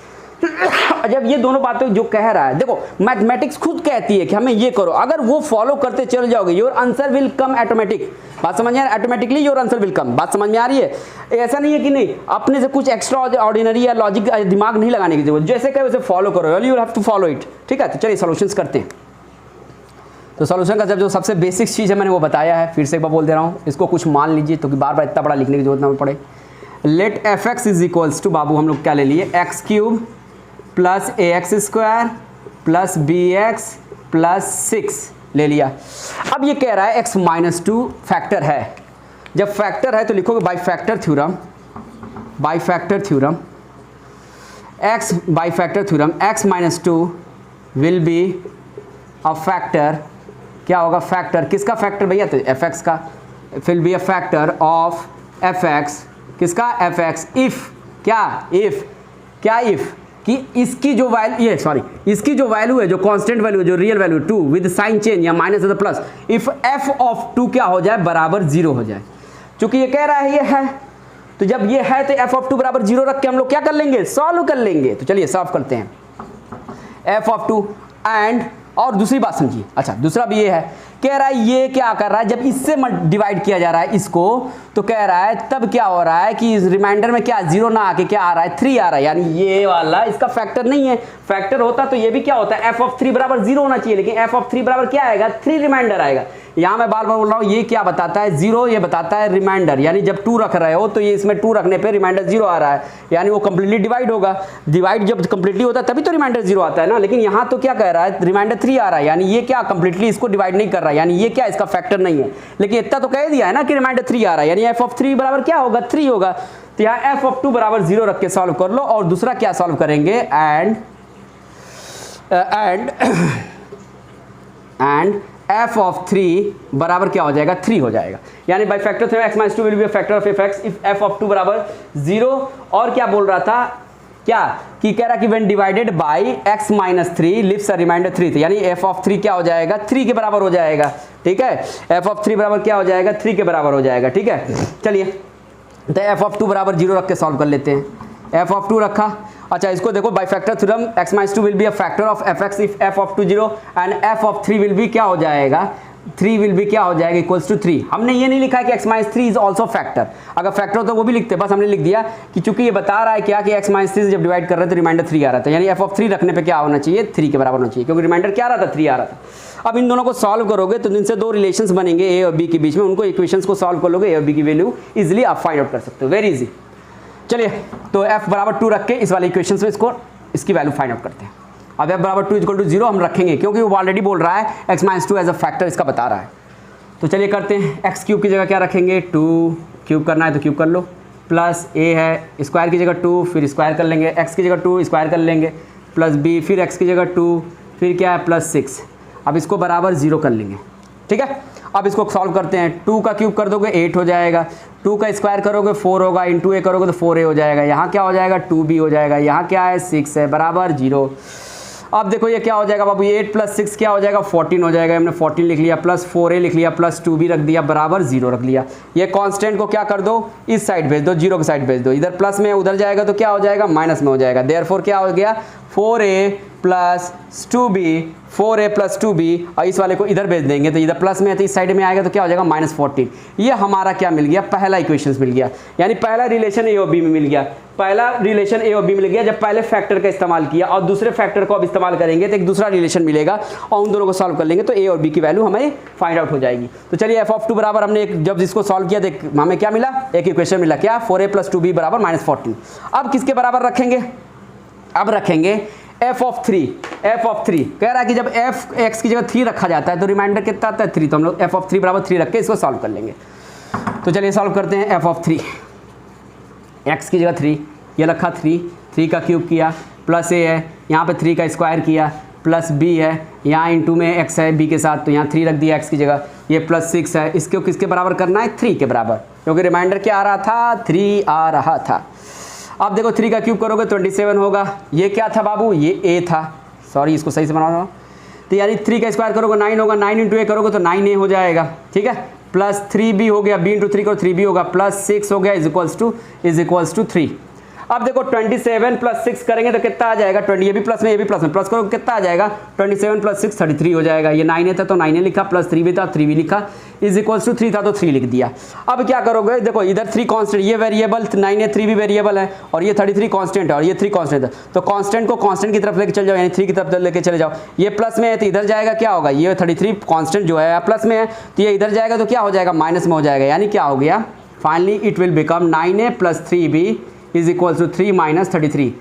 जब ये दोनों बातें जो कह रहा है, देखो मैथमेटिक्स खुद कहती है कि हमें ये करो, अगर वो फॉलो करते चल जाओगे your answer will come automatic. बात समझ में आ रही है, automatically your answer will come. बात समझ में आ रही है, ऐसा नहीं है कि नहीं अपने से कुछ एक्स्ट्रा ऑर्डिनरी या लॉजिक दिमाग नहीं लगाने की जरूरत, जैसे कहे उसे फॉलो करो, you have to follow it, ठीक है। तो चलिए सॉल्यूशंस करते हैं। तो सॉल्यूशन का जब जो सबसे बेसिक चीज़ है मैंने वो बताया है, फिर से एक बार बोल दे रहा हूँ, इसको कुछ मान लीजिए तो कि बार बार इतना बड़ा लिखने की जरूरत ना पड़े। Let f x is equals to, बाबू हम लोग क्या ले लिए, x cube plus a x square plus b x plus 6 ले लिया। अब ये कह रहा है x माइनस 2 फैक्टर है, जब फैक्टर है तो लिखोगे by factor theorem, by factor theorem x minus 2 will be a factor, क्या होगा फैक्टर, किसका फैक्टर भैया, तो fx का, will be a factor of fx, किसका fx, इफ क्या, इफ कि इसकी जो वैल्यू इसकी जो वैल्यू है, जो कांस्टेंट वैल्यू है, जो real value 2 with sign change या माइनस या प्लस, इफ f ऑफ 2 क्या हो जाए, बराबर 0 हो जाए। चूंकि ये कह रहा है ये है, तो जब ये है तो f ऑफ 2 बराबर 0 रख के हम लोग क्या कर लेंगे, सॉल्व कर लेंगे। तो चलिए सॉल्व करते हैं। f ऑफ 2 एंड और दूसरी बात समझिए, अच्छा दूसरा भी ये है, कह रहा है ये क्या कर रहा है, जब इससे डिवाइड किया जा रहा है इसको, तो कह रहा है तब क्या हो रहा है कि इस रिमाइंडर में क्या 0 ना आके क्या आ रहा है 3 आ रहा है, यानी ये वाला इसका फैक्टर नहीं है। फैक्टर होता तो ये भी क्या होता है f ऑफ 3 बराबर 0 होना चाहिए, लेकिन f ऑफ 3 बराबर क्या आएगा 3 रिमाइंडर आएगा। यहाँ मैं बार बार बोल रहा हूँ, ये क्या बताता है 0, ये बताता है रिमाइंडर, यानी जब 2 रख रहे हो तो ये इसमें 2 रखने पे रिमाइंडर 0 आ रहा है, यानी वो कंप्लीटली डिवाइड होगा। डिवाइड जब कंप्लीटली होता है तभी तो रिमाइंडर 0 आता है ना, लेकिन यहाँ तो क्या कह रहा है रिमाइंडर 3 आ रहा है, यानी ये क्या कंप्लीटली इसको डिवाइड नहीं कर रहा है, यानी ये क्या इसका फैक्टर नहीं है। लेकिन इतना तो कह दिया है ना कि रिमाइंडर 3 आ रहा है, यानी f ऑफ 3 बराबर क्या होगा 3 होगा। तो यहाँ f ऑफ 2 बराबर 0 रख के सॉल्व कर लो, और दूसरा क्या सॉल्व करेंगे एंड f ऑफ 3 बराबर क्या हो जाएगा 3 हो जाएगा, यानी bye factor theorem x minus 2 will be a factor of fx if f of 2 बराबर 0। और क्या बोल रहा था, क्या कि कह रहा कि when divided by x minus 3 leaves a reminder 3, यानी f ऑफ 3 क्या हो जाएगा 3 के बराबर हो जाएगा। ठीक है, f ऑफ 3 बराबर क्या हो जाएगा 3 के बराबर हो जाएगा। ठीक है, चलिए तो f ऑफ 2 बराबर 0 रख के सॉल्व कर लेते हैं। f ऑफ 2 रखा, अच्छा इसको देखो bye factor theorem x minus 2 will be a factor of fx if f of 2 0 and f of 3 will be क्या हो जाएगा 3 विल बी क्या हो जाएगा इक्वल्स टू 3। हमने ये नहीं लिखा है कि x minus 3 is also factor, अगर फैक्टर हो तो वो भी लिखते, बस हमने लिख दिया कि चूंकि ये बता रहा है क्या कि x माइनस 3 से जब डिवाइड कर रहे थे तो रिमाइंडर 3 आ रहा था, यानी f ऑफ 3 रखने पे क्या होना चाहिए 3 के बराबर होना चाहिए, क्योंकि रिमाइंडर क्या आ रहा था 3 आ रहा था। अब इन दोनों को सॉल्व करोगे तो इनसे 2 रिलेशंस बनेंगे a और b के बीच में, उनको इक्वेशंस को सॉल्व कर लोगे, a और b की वैल्यू इजिली आप फाइंड आउट कर सकते हो, वेरी इजी। चलिए तो f बराबर 2 रख के इस वाले इक्वेशन में इसकी वैल्यू फाइंड आउट करते हैं। अब f बराबर 2 इक्वल टू 0 हम रखेंगे, क्योंकि वो ऑलरेडी बोल रहा है x minus 2 as a factor इसका बता रहा है। तो चलिए करते हैं, x क्यूब की जगह क्या रखेंगे 2, क्यूब करना है तो क्यूब कर लो, प्लस a है स्क्वायर की जगह 2, फिर स्क्वायर कर लेंगे, x की जगह 2 स्क्वायर कर लेंगे, प्लस b फिर x की जगह 2, फिर क्या है प्लस 6। अब इसको बराबर 0 कर लेंगे। ठीक है, अब इसको सॉल्व करते हैं, 2 का क्यूब कर दोगे 8 हो जाएगा, 2 का स्क्वायर करोगे 4 होगा, इंटू a करोगे तो 4a हो जाएगा, यहाँ क्या हो जाएगा 2b हो जाएगा, यहाँ क्या है 6 है बराबर 0। अब देखो ये क्या हो जाएगा बाबू, 8 प्लस 6 क्या हो जाएगा 14 हो जाएगा, हमने 14 लिख लिया, प्लस 4a लिख लिया, प्लस 2b रख दिया बराबर 0 रख लिया। ये कांस्टेंट को क्या कर दो इस साइड भेज दो, 0 की साइड भेज दो, इधर प्लस में उधर जाएगा तो क्या हो जाएगा माइनस में हो जाएगा। देयरफॉर क्या हो गया 4a plus 2b, 4a plus 2b, और इस वाले को इधर भेज देंगे तो इधर प्लस में है तो इस साइड में आएगा तो क्या हो जाएगा -14। ये हमारा क्या मिल गया पहला इक्वेशंस मिल गया, यानी पहला रिलेशन a और b में मिल गया। पहला रिलेशन a और b मिल गया जब पहले फैक्टर का इस्तेमाल किया, और दूसरे फैक्टर को अब इस्तेमाल करेंगे तो एक दूसरा रिलेशन मिलेगा, और उन दोनों को सॉल्व कर लेंगे तो a और b की वैल्यू हमें फाइंड आउट हो जाएगी। तो चलिए f ऑफ 2 बराबर हमने जब इसको सॉल्व किया तो हमें क्या मिला, एक इक्वेशन मिला क्या 4a प्लस 2b बराबर -14। अब किसके बराबर रखेंगे, अब रखेंगे f ऑफ 3। f ऑफ 3 कह रहा है कि जब f x की जगह 3 रखा जाता है तो रिमाइंडर कितना आता है 3, तो हम लोग f ऑफ 3 बराबर 3 रख के इसको सॉल्व कर लेंगे। तो चलिए सॉल्व करते हैं, f ऑफ 3 x की जगह 3, ये रखा 3 का क्यूब किया, प्लस a है यहाँ पे 3 का स्क्वायर किया, प्लस b है यहाँ इंटू में x है b के साथ, तो यहाँ 3 रख दिया x की जगह, ये प्लस 6 है, इसको किसके बराबर करना है 3 के बराबर, क्योंकि रिमाइंडर क्या आ रहा था 3 आ रहा था। अब देखो 3 का क्यूब करोगे 27 होगा, ये क्या था बाबू ये a था, सॉरी इसको सही से बना रहा हूँ, तो यानी 3 का स्क्वायर करोगे 9 होगा, 9 इंटू a करोगे तो 9a हो जाएगा। ठीक है, प्लस 3b हो गया, b इंटू 3 करो 3b होगा, प्लस 6 हो गया इज इक्वल्स टू 3। अब देखो 27 प्लस 6 करेंगे तो कितना आ जाएगा 20, ये भी प्लस में ये भी प्लस में, प्लस करो कितना आ जाएगा 27 प्लस 6 33 हो जाएगा। ये 9a था तो 9a लिखा, प्लस 3b था 3b लिखा, इज इक्वल्स टू 3 था तो 3 लिख दिया। अब क्या करोगे देखो इधर 3 कांस्टेंट, ये वेरिएबल 9a 3 भी वेरिएबल है, और ये 33 कांस्टेंट है, और ये 3 कांस्टेंट है, तो कांस्टेंट को कांस्टेंट की तरफ लेके चले जाओ, यानी 3 की तरफ लेके चले जाओ। ये प्लस में है तो इधर जाएगा क्या होगा, ये 33 कांस्टेंट जो है प्लस में है तो ये इधर जाएगा तो क्या हो जाएगा माइनस में हो जाएगा, यानी क्या हो गया finally it will become 9a plus 3b is equals to 3 minus 33।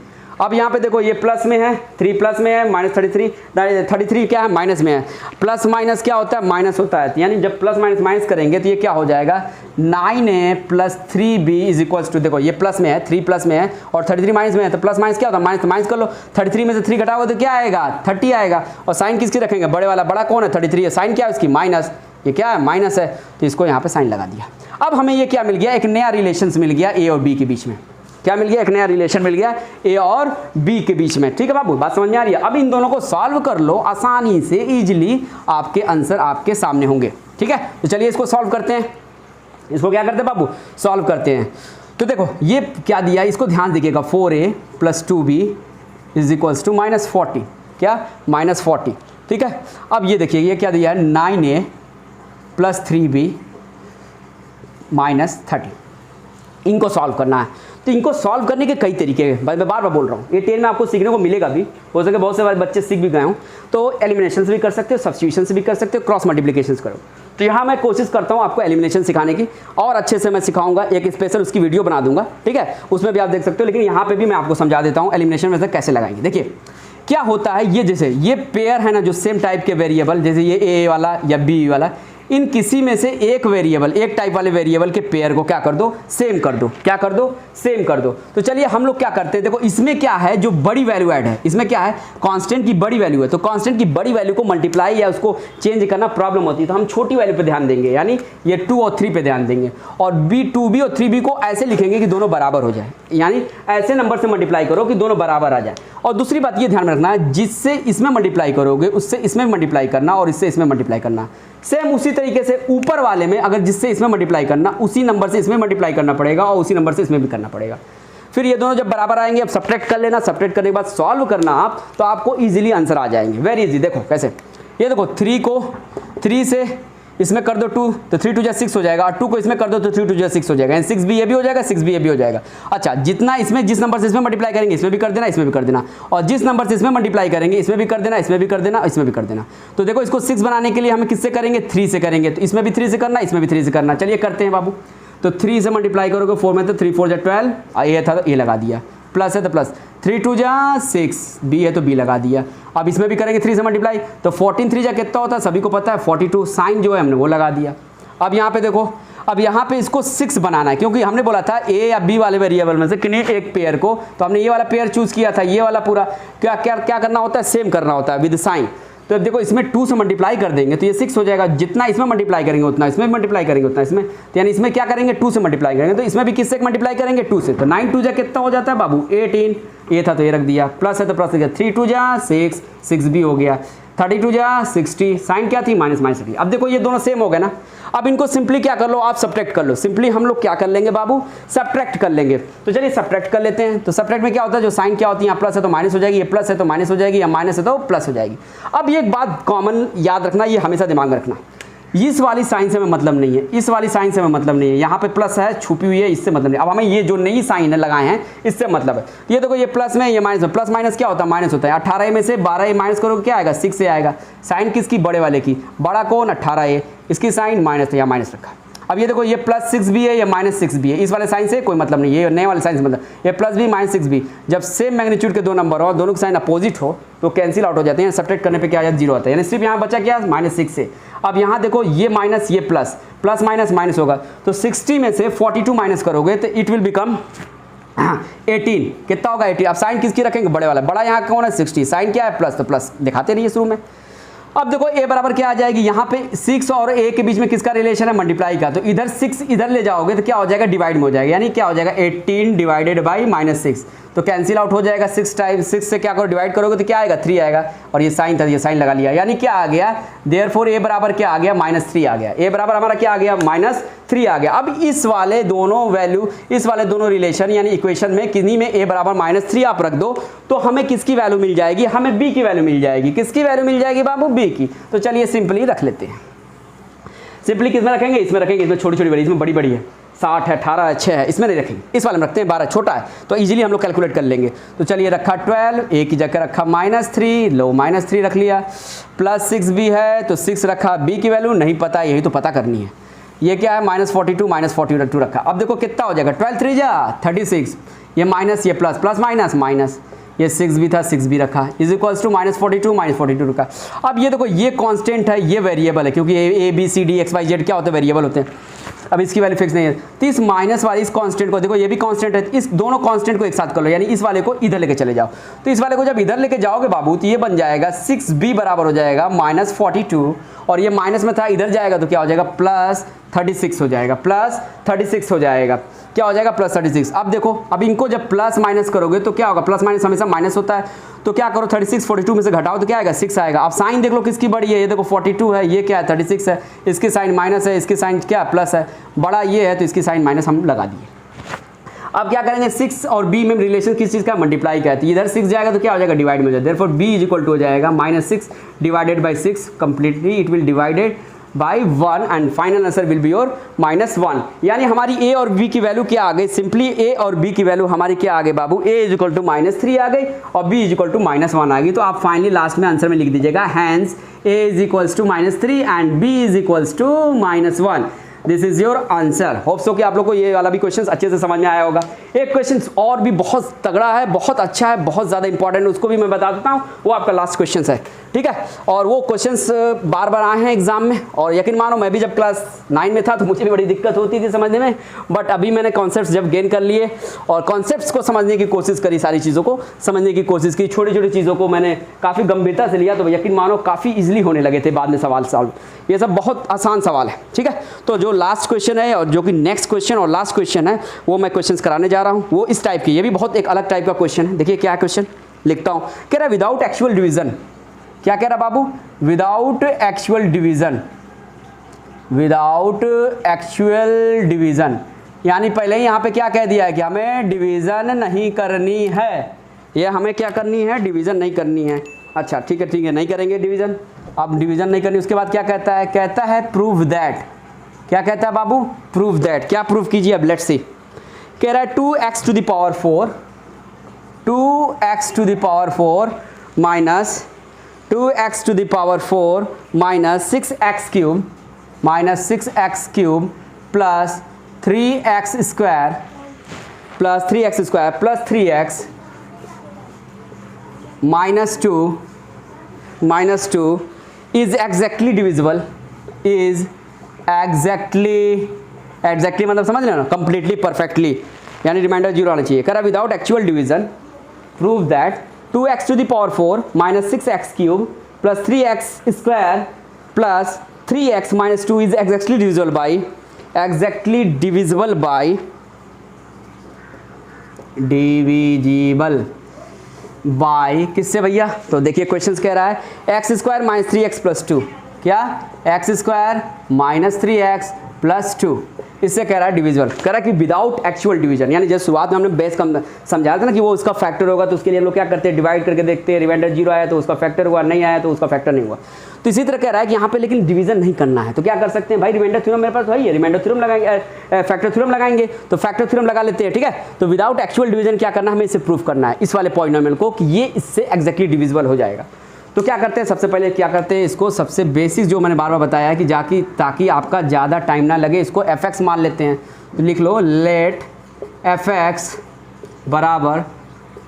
अब यहाँ पे देखो ये प्लस में है, 3 प्लस में है, माइनस 33 क्या है माइनस में है, प्लस माइनस क्या होता है माइनस होता है, यानी जब प्लस माइनस माइनस करेंगे तो ये क्या हो जाएगा 9a plus 3b is equals to, देखो ये प्लस में है 3 प्लस में है और 33 माइनस में है, तो प्लस माइनस क्या होता है माइनस, माइनस कर लो, 33 में से 3 घटाओगे तो क्या आएगा 30 आएगा, और साइन किसकी रखेंगे बड़े वाला, बड़ा कौन है 33 है, साइन क्या है उसकी माइनस, ये क्या है माइनस है, तो इसको यहाँ पे साइन लगा दिया। अब हमें ये क्या मिल गया, एक नया रिलेशन मिल गया a और b के बीच में, क्या मिल गया एक नया रिलेशन मिल गया a और b के बीच में। ठीक है बाबू, बात समझ में आ रही है। अब इन दोनों को सॉल्व कर लो आसानी से, इजीली आपके आंसर आपके सामने होंगे। ठीक है, तो चलिए इसको सॉल्व करते हैं, इसको क्या करते हैं बाबू सॉल्व करते हैं। तो देखो ये क्या दिया, इसको ध्यान दीजिएगा, 4a plus 2b is equals to -40, क्या -40, ठीक है। अब ये देखिए ये क्या दिया है 9a + 3b - 30, इनको सॉल्व करना है। तो इनको सॉल्व करने के कई तरीके हैं, मैं बार बार बोल रहा हूँ, ये 10 में आपको सीखने को मिलेगा भी, हो सके बहुत से बच्चे सीख भी गए हों। तो एलिमिनेशन से भी कर सकते हो, सब्स्टिट्यूशन से भी कर सकते हो, क्रॉस मल्टीप्लिकेशन करो। तो यहाँ मैं कोशिश करता हूँ आपको एलिमिनेशन सिखाने की, और अच्छे से मैं सिखाऊंगा, एक स्पेशल उसकी वीडियो बना दूंगा, ठीक है, उसमें भी आप देख सकते हो। लेकिन यहाँ पे भी मैं आपको समझा देता हूँ एलिमिनेशन में से कैसे लगाएंगे। देखिए क्या होता है, ये जैसे ये पेयर है ना जो सेम टाइप के वेरिएबल, जैसे ये ए वाला या बी वाला, इन किसी में से एक वेरिएबल, एक टाइप वाले वेरिएबल के पेयर को क्या कर दो, सेम कर दो। क्या कर दो, सेम कर दो। तो चलिए हम लोग क्या करते हैं, देखो इसमें क्या है, जो बड़ी वैल्यू ऐड है, इसमें क्या है, कांस्टेंट की बड़ी वैल्यू है। तो कांस्टेंट की बड़ी वैल्यू को मल्टीप्लाई या उसको चेंज करना प्रॉब्लम होती है, तो हम छोटी वैल्यू पे ध्यान देंगे, यानी ये 2 और 3 पे ध्यान देंगे। और बी 2b और 3b को ऐसे लिखेंगे कि दोनों बराबर हो जाए, यानी ऐसे नंबर से मल्टीप्लाई करो कि दोनों बराबर आ जाए। और दूसरी बात ये ध्यान रखना है, जिससे इसमें मल्टीप्लाई करोगे उससे इसमें मल्टीप्लाई करना, और इससे इसमें मल्टीप्लाई करना। सेम उसी तरीके से ऊपर वाले में अगर जिससे इसमें मल्टीप्लाई करना, उसी नंबर से इसमें मल्टीप्लाई करना पड़ेगा, और उसी नंबर से इसमें भी करना पड़ेगा। फिर ये दोनों जब बराबर आएंगे, अब सब्ट्रैक्ट कर लेना, सब्ट्रैक्ट करने के बाद सॉल्व करना आप, तो आपको इजीली आंसर आ जाएंगे, वेरी इजी। देखो कैसे, ये देखो 3 को 3 से इसमें कर दो 2, तो 3 2 6 हो जाएगा, और 2 को इसमें कर दो तो 3 2 6 हो जाएगा, 6 भी ये भी हो जाएगा, 6 भी ये भी हो जाएगा। अच्छा, जितना इसमें जिस नंबर से इसमें मल्टीप्लाई करेंगे इसमें भी कर देना, इसमें भी कर देना, और जिस नंबर से इसमें मल्टीप्लाई करेंगे इसमें भी कर देना, इसमें भी कर देना, इसमें भी कर देना। तो देखो इसको 6 बनाने के लिए हमें किससे करेंगे, 3 से करेंगे। तो इसमें भी 3 से करना, इसमें भी 3 से करना। चलिए करते हैं बाबू। तो 3 से मल्टीप्लाई करोगे 4 में, तो 3 4 12, ये था तो ये लगा दिया, प्लस है तो प्लस, 3 2 6, बी है तो बी लगा दिया। अब इसमें भी करेंगे 3 से मल्टीप्लाई, तो 14 3 कितना होता है, सभी को पता है 42, साइन जो है हमने वो लगा दिया। अब यहाँ पे देखो, अब यहाँ पे इसको 6 बनाना है, क्योंकि हमने बोला था ए या बी वाले वेरिएबल में से किन्हीं एक पेयर को, तो हमने ये वाला पेयर चूज किया था, ये वाला पूरा क्या क्या क्या करना होता है, सेम करना होता है विद साइन। तो देखो इसमें 2 से मल्टीप्लाई कर देंगे तो ये 6 हो जाएगा, जितना इसमें मल्टीप्लाई करेंगे उतना इसमें मल्टीप्लाई करेंगे उतना इसमें, तो यानी इसमें क्या करेंगे 2 से मल्टीप्लाई करेंगे, तो इसमें भी किससे मल्टीप्लाई करेंगे 2 से। तो 9 2 कितना हो जाता है बाबू 18, ये था तो ये रख दिया, प्लस है तो प्लस हो गया, 3 2 6, 6 भी हो गया, 32 60, साइन क्या थी माइनस माइनस थी। अब देखो ये दोनों सेम हो गए ना। अब इनको सिंपली क्या कर लो, आप सब्ट्रैक्ट कर लो। सिंपली हम लोग क्या कर लेंगे बाबू, सब्ट्रैक्ट कर लेंगे। तो चलिए सब्ट्रैक्ट कर लेते हैं। तो सब्ट्रैक्ट में क्या होता है, जो साइन क्या होती है, यहाँ प्लस है तो माइनस हो जाएगी, ये प्लस है तो माइनस हो जाएगी, या माइनस है तो प्लस हो जाएगी। अब ये एक बात कॉमन याद रखना, ये हमेशा दिमाग में रखना, इस वाली साइन से हमें मतलब नहीं है, इस वाली साइन से हमें मतलब नहीं है, यहाँ पे प्लस है छुपी हुई है, इससे मतलब नहीं। अब हमें ये जो नई साइन है लगाए हैं इससे मतलब है। ये देखो ये प्लस में, ये माइनस में, प्लस माइनस क्या होता है, माइनस होता है। 18 में से 12 माइनस करोगे क्या आएगा, 6 से आएगा। साइन किसकी, बड़े वाले की, बड़ा कौन 18, इसकी साइन माइनस, या माइनस रखा। अब ये देखो ये +6 भी है, ये -6 भी है, इस वाले साइन से कोई मतलब नहीं है, ये नए वाले साइन से मतलब, ये प्लस भी -6 भी। जब सेम मैग्नीट्यूड के दो नंबर हो, दोनों के साइन अपोजिट हो, तो कैंसिल आउट हो जाते हैं, सब्ट्रैक्ट करने पे क्या आ जाता है 0 आता है, यानी सिर्फ यहाँ बचा क्या -6 से। अब यहाँ देखो ये माइनस ये प्लस, प्लस माइनस माइनस होगा, तो 60 में से 42 माइनस करोगे तो इट विल बिकम 18, कितना होगा 80। अब साइन किसकी रखेंगे, बड़े वाला, बड़ा यहाँ कौन है 60, साइन क्या है प्लस, तो प्लस दिखाते रहिए शुरू में। अब देखो a बराबर क्या आ जाएगी, यहाँ पे 6 और a के बीच में किसका रिलेशन है, मल्टीप्लाई का। तो इधर 6 इधर ले जाओगे तो क्या हो जाएगा, डिवाइड में हो जाएगा, यानी क्या हो जाएगा 18 डिवाइडेड बाई -6, तो कैंसिल आउट हो जाएगा। 6 टाइम 6 से क्या करो डिवाइड करोगे तो क्या आएगा 3 आएगा, और ये साइन था, ये साइन लगा लिया, यानी क्या आ गया, देयरफॉर a बराबर क्या आ गया -3 आ गया। a बराबर हमारा क्या आ गया -3 आ गया। अब इस वाले दोनों वैल्यू, इस वाले दोनों रिलेशन यानी इक्वेशन में किन्हीं में a बराबर -3 आप रख दो, तो हमें किसकी वैल्यू मिल जाएगी, हमें b की वैल्यू मिल जाएगी। किसकी वैल्यू मिल जाएगी बाबू, b की। तो चलिए सिंपली रख लेते हैं। सिंपली किस में रखेंगे, इसमें रखेंगे, इसमें छोटी छोटी बड़ी, इसमें बड़ी बड़ी है, 60 है, 18 है, 6 है, इसमें नहीं रखेंगे, इस वाले में रखते हैं, 12 छोटा है, तो इजीली हम लोग कैलकुलेट कर लेंगे। तो चलिए रखा 12, a की जगह रखा -3, लो -3 रख लिया, +6 भी है तो 6 रखा, b की वैल्यू नहीं पता, यही तो पता करनी है। ये क्या है -42 रखा। अब देखो कितना हो जाएगा, 12 3 36, ये माइनस ये प्लस, प्लस माइनस माइनस, ये 6 भी था 6 भी रखा, इज इक्वल्स टू -42 रखा। अब ये देखो ये कांस्टेंट है, ये वेरिएबल है, क्योंकि a b c d x y z क्या होते हैं, वेरिएबल होते हैं। अब इसकी वैल्यू फिक्स नहीं है, तो इस माइनस वाली इस कांस्टेंट को देखो, ये भी कांस्टेंट है, इस दोनों कांस्टेंट को एक साथ कर लो, यानी इस वाले को इधर लेके चले जाओ। तो इस वाले को जब इधर लेके जाओगे बाबू, तो ये बन जाएगा 6b बराबर हो जाएगा -42, और ये माइनस में था इधर जाएगा तो क्या हो जाएगा +36 हो जाएगा, +36 हो जाएगा, क्या हो जाएगा +36। अब देखो, अब इनको जब प्लस माइनस करोगे तो क्या होगा, प्लस माइनस हमेशा माइनस होता है, तो क्या करो 36 42 में से घटाओ तो क्या आएगा 6 आएगा। अब साइन देख लो किसकी बड़ी है, ये देखो 42 है, ये क्या है 36 है, इसकी साइन माइनस है, इसकी साइन क्या प्लस है, बड़ा ये है तो इसकी साइन माइनस हम लगा दिए। अब क्या करेंगे 6 और b में रिलेशन किस चीज़ का, मल्टीप्लाई का है, तो इधर 6 जाएगा तो क्या हो जाएगा, डिवाइड में हो जाएगा, therefore b is equal to हो जाएगा -6 divided by 6, completely it will divided by 1 and final answer will be your -1। यानी हमारी a और b की वैल्यू क्या आ गई, सिंपली a और b की वैल्यू हमारी क्या आ गई बाबू, a इज इक्वल टू -3 आ गई और b इज इक्वल टू -1 आ गई। तो आप फाइनली लास्ट में आंसर में लिख दीजिएगा hence a is equals to -3 and b is equals to -1। This is your answer. Hope so कि आप लोग को ये वाला भी क्वेश्चन अच्छे से समझ में आया होगा। एक क्वेश्चन और भी बहुत तगड़ा है, बहुत अच्छा है, बहुत ज़्यादा इंपॉर्टेंट, उसको भी मैं बता देता हूँ, वो आपका लास्ट क्वेश्चन है, ठीक है। और वो क्वेश्चंस बार बार आए हैं एग्जाम में, और यकीन मानो मैं भी जब क्लास 9 में था तो मुझे भी बड़ी दिक्कत होती थी समझने में, बट अभी मैंने कॉन्सेप्ट्स जब गेन कर लिए और कॉन्सेप्ट्स को समझने की कोशिश करी, सारी चीज़ों को समझने की कोशिश की, छोटी छोटी चीज़ों को मैंने काफ़ी गंभीरता से लिया, तो यकीन मानो काफ़ी ईजिली होने लगे थे बाद में सवाल सॉल्व। ये सब बहुत आसान सवाल है, ठीक है। तो जो लास्ट क्वेश्चन है और जो कि नेक्स्ट क्वेश्चन और लास्ट क्वेश्चन है वो मैं क्वेश्चंस कराने जा रहा हूँ, वो इस टाइप की, ये भी बहुत एक अलग टाइप का क्वेश्चन है। देखिए क्या क्वेश्चन लिखता हूँ, कह रहा है विदाउट एक्चुअल डिवीजन, क्या कह रहा बाबू, without actual division, without actual division, यानी पहले ही यहाँ पे क्या कह दिया है कि हमें डिवीजन नहीं करनी है, ये हमें क्या करनी है, डिवीजन नहीं करनी है। अच्छा ठीक है नहीं करेंगे डिवीजन, अब डिवीजन नहीं करनी, उसके बाद क्या कहता है, कहता है प्रूव दैट, क्या कहता है बाबू, प्रूव दैट, क्या प्रूव कीजिए, अब लेट्स सी। कह रहा है 2x to the power 4, 2x to the power 4 minus 2x to the power 4 minus 6x cube minus 6x cube plus 3x square plus 3x square plus 3x minus 2 is exactly divisible, is exactly मतलब समझ रहे हो ना, completely perfectly, यानी reminder 0 आना चाहिए। कह रहा without actual division prove that 2x to the power 4 minus 6x cube plus 3x square plus 3x minus 2 is exactly divisible by किससे भैया, तो देखिए क्वेश्चन कह रहा है x square minus 3x plus 2, क्या x square minus 3x plus 2, इससे कह रहा है डिविजिबल, कह रहा है कि विदाउट एक्चुअल डिवीजन, यानी जैसे शुरुआत में हमने बेस कम समझाया था ना कि वो उसका फैक्टर होगा, तो उसके लिए हम लोग क्या करते हैं, डिवाइड करके देखते हैं, रिमाइंडर 0 आया तो उसका फैक्टर हुआ, नहीं आया तो उसका फैक्टर नहीं हुआ। तो इसी तरह कह रहा है कि यहाँ पे लेकिन डिवीजन नहीं करना है, तो क्या कर सकते हैं भाई, रिमाइंडर थ्योरम मेरे पास है, रिमाइंडर थ्योरम लगाएंगे, फैक्टर थ्योरम लगाएंगे, तो फैक्टर थ्योरम लगा लेते हैं, ठीक है। तो विदाउट एक्चुअल डिवीजन क्या करना है, हमें इसे प्रूफ करना है, इस वाले पॉलिनोमियल को, कि ये इससे एग्जैक्टली डिविजिबल हो जाएगा। तो क्या करते हैं, सबसे पहले क्या करते हैं, इसको सबसे बेसिक जो मैंने बार बार बताया है कि ताकि आपका ज़्यादा टाइम ना लगे, इसको fx मान लेते हैं, तो लिख लो लेट fx बराबर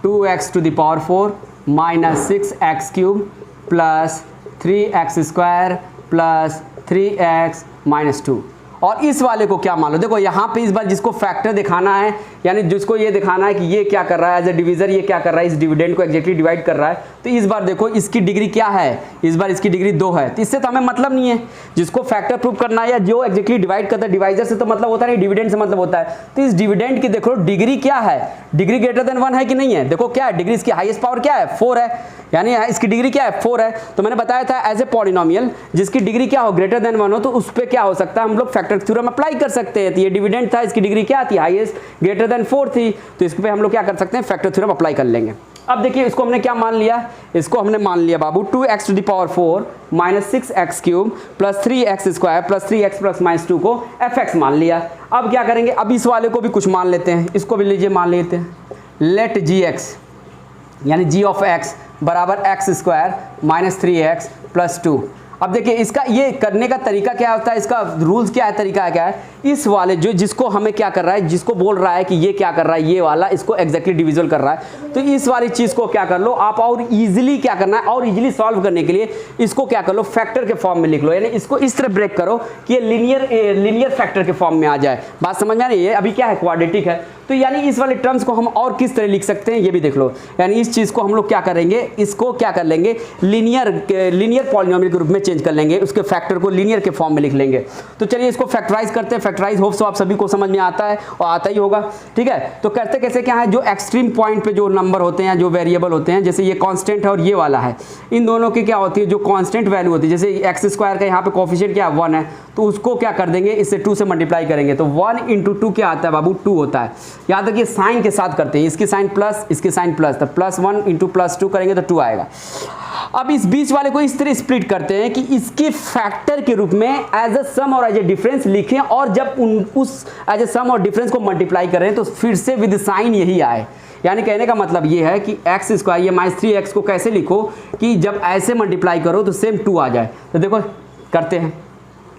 2x to the power 4 minus 6x cube plus 3x square plus 3x minus 2, और इस वाले को क्या मान लो, देखो यहाँ पे इस बार जिसको फैक्टर दिखाना है, यानी जिसको ये दिखाना है कि ये क्या कर रहा है एज ए डिवीजर, ये क्या कर रहा है, इस डिविडेंड को एग्जैक्टली डिवाइड कर रहा है, तो इस बार देखो इसकी डिग्री क्या है, इस बार इसकी डिग्री 2 है, तो इससे तो हमें मतलब नहीं है, जिसको फैक्टर प्रूव करना है या जो एग्जैक्टली डिवाइड करता है, डिवाइजर से तो मतलब होता नहीं, डिविडेंड से मतलब होता है। तो इस डिविडेंड की देखो डिग्री क्या है, डिग्री ग्रेटर देन 1 है कि नहीं है, देखो क्या है, डिग्री इसकी हाईएस्ट पावर क्या है, 4 है, यानी इसकी डिग्री क्या है, 4 है। तो मैंने बताया था एज ए पॉलिनोमियल जिसकी डिग्री क्या हो, ग्रेटर देन 1 हो, तो उस पर क्या हो सकता है, हम लोग फैक्टर थ्योरम अप्लाई कर सकते हैं। तो ये डिविडेंड था, इसकी डिग्री क्या थी, हाईएस्ट, ग्रेटर देन 4 थी, तो इस पे हम लोग क्या कर सकते हैं, फैक्टर थ्योरम अप्लाई कर लेंगे। अब देखिए इसको हमने क्या मान लिया, इसको हमने मान लिया बाबू 2x to the power 4 minus 6x cube plus 3x square plus 3x plus minus 2 को fx मान लिया। अब क्या करेंगे, अब इस वाले को भी कुछ मान लेते हैं, इसको भी लीजिए मान लेते हैं, लेट gx यानी g ऑफ x बराबर x square minus 3x plus 2। अब देखिए इसका ये करने का तरीका क्या होता है, इसका रूल्स क्या है, तरीका क्या है, इस वाले जो जिसको हमें क्या कर रहा है, जिसको बोल रहा है कि ये क्या कर रहा है, ये वाला इसको एग्जैक्टली डिविजिबल कर रहा है, तो इस वाली चीज़ को क्या कर लो आप, और इजीली क्या करना है, और इजीली सॉल्व करने के लिए इसको क्या कर लो, फैक्टर के फॉर्म में लिख लो, यानी इसको इस तरह ब्रेक करो कि ये लीनियर फैक्टर के फॉर्म में आ जाए। बात समझ में आ रही है, अभी क्या है क्वाड्रेटिक है, तो यानी इस वाले टर्म्स को हम और किस तरह लिख सकते हैं ये भी देख लो, यानी इस चीज़ को हम लोग क्या करेंगे, इसको क्या कर लेंगे, लीनियर पॉलिनोमियल के रूप में चेंज कर लेंगे, उसके फैक्टर को लीनियर के फॉर्म में लिख लेंगे। तो चलिए इसको फैक्टराइज करते हैं, फैक्टराइज होप सो आप सभी को समझ में आता है और आता ही होगा, ठीक है। तो करते कैसे क्या है, जो एक्सट्रीम पॉइंट पे जो नंबर होते हैं, जो वेरिएबल होते हैं, जैसे ये कांस्टेंट है और ये वाला है, इन दोनों की क्या होती है, जो कांस्टेंट वैल्यू होती है, जैसे एक्स स्क्वायर का यहाँ पे कोफिशिएंट क्या है 1 है, तो उसको क्या कर देंगे, इससे 2 से मल्टीप्लाई करेंगे, तो 1 × 2 क्या आता है बाबू, 2 होता है। यहाँ तक ये साइन के साथ करते हैं, इसकी साइन प्लस, इसकी साइन प्लस, तो +1 इंटू +2 करेंगे तो 2 आएगा। अब इस बीच वाले को इस तरह स्प्लिट करते हैं कि इसके फैक्टर के रूप में एज अ सम और एज ए डिफरेंस लिखें, और जब उस एज ए सम और डिफरेंस को मल्टीप्लाई करें तो फिर से विद साइन यही आए। यानी कहने का मतलब ये है कि x² ये -3x को कैसे लिखो कि जब ऐसे मल्टीप्लाई करो तो सेम 2 आ जाए। तो देखो करते हैं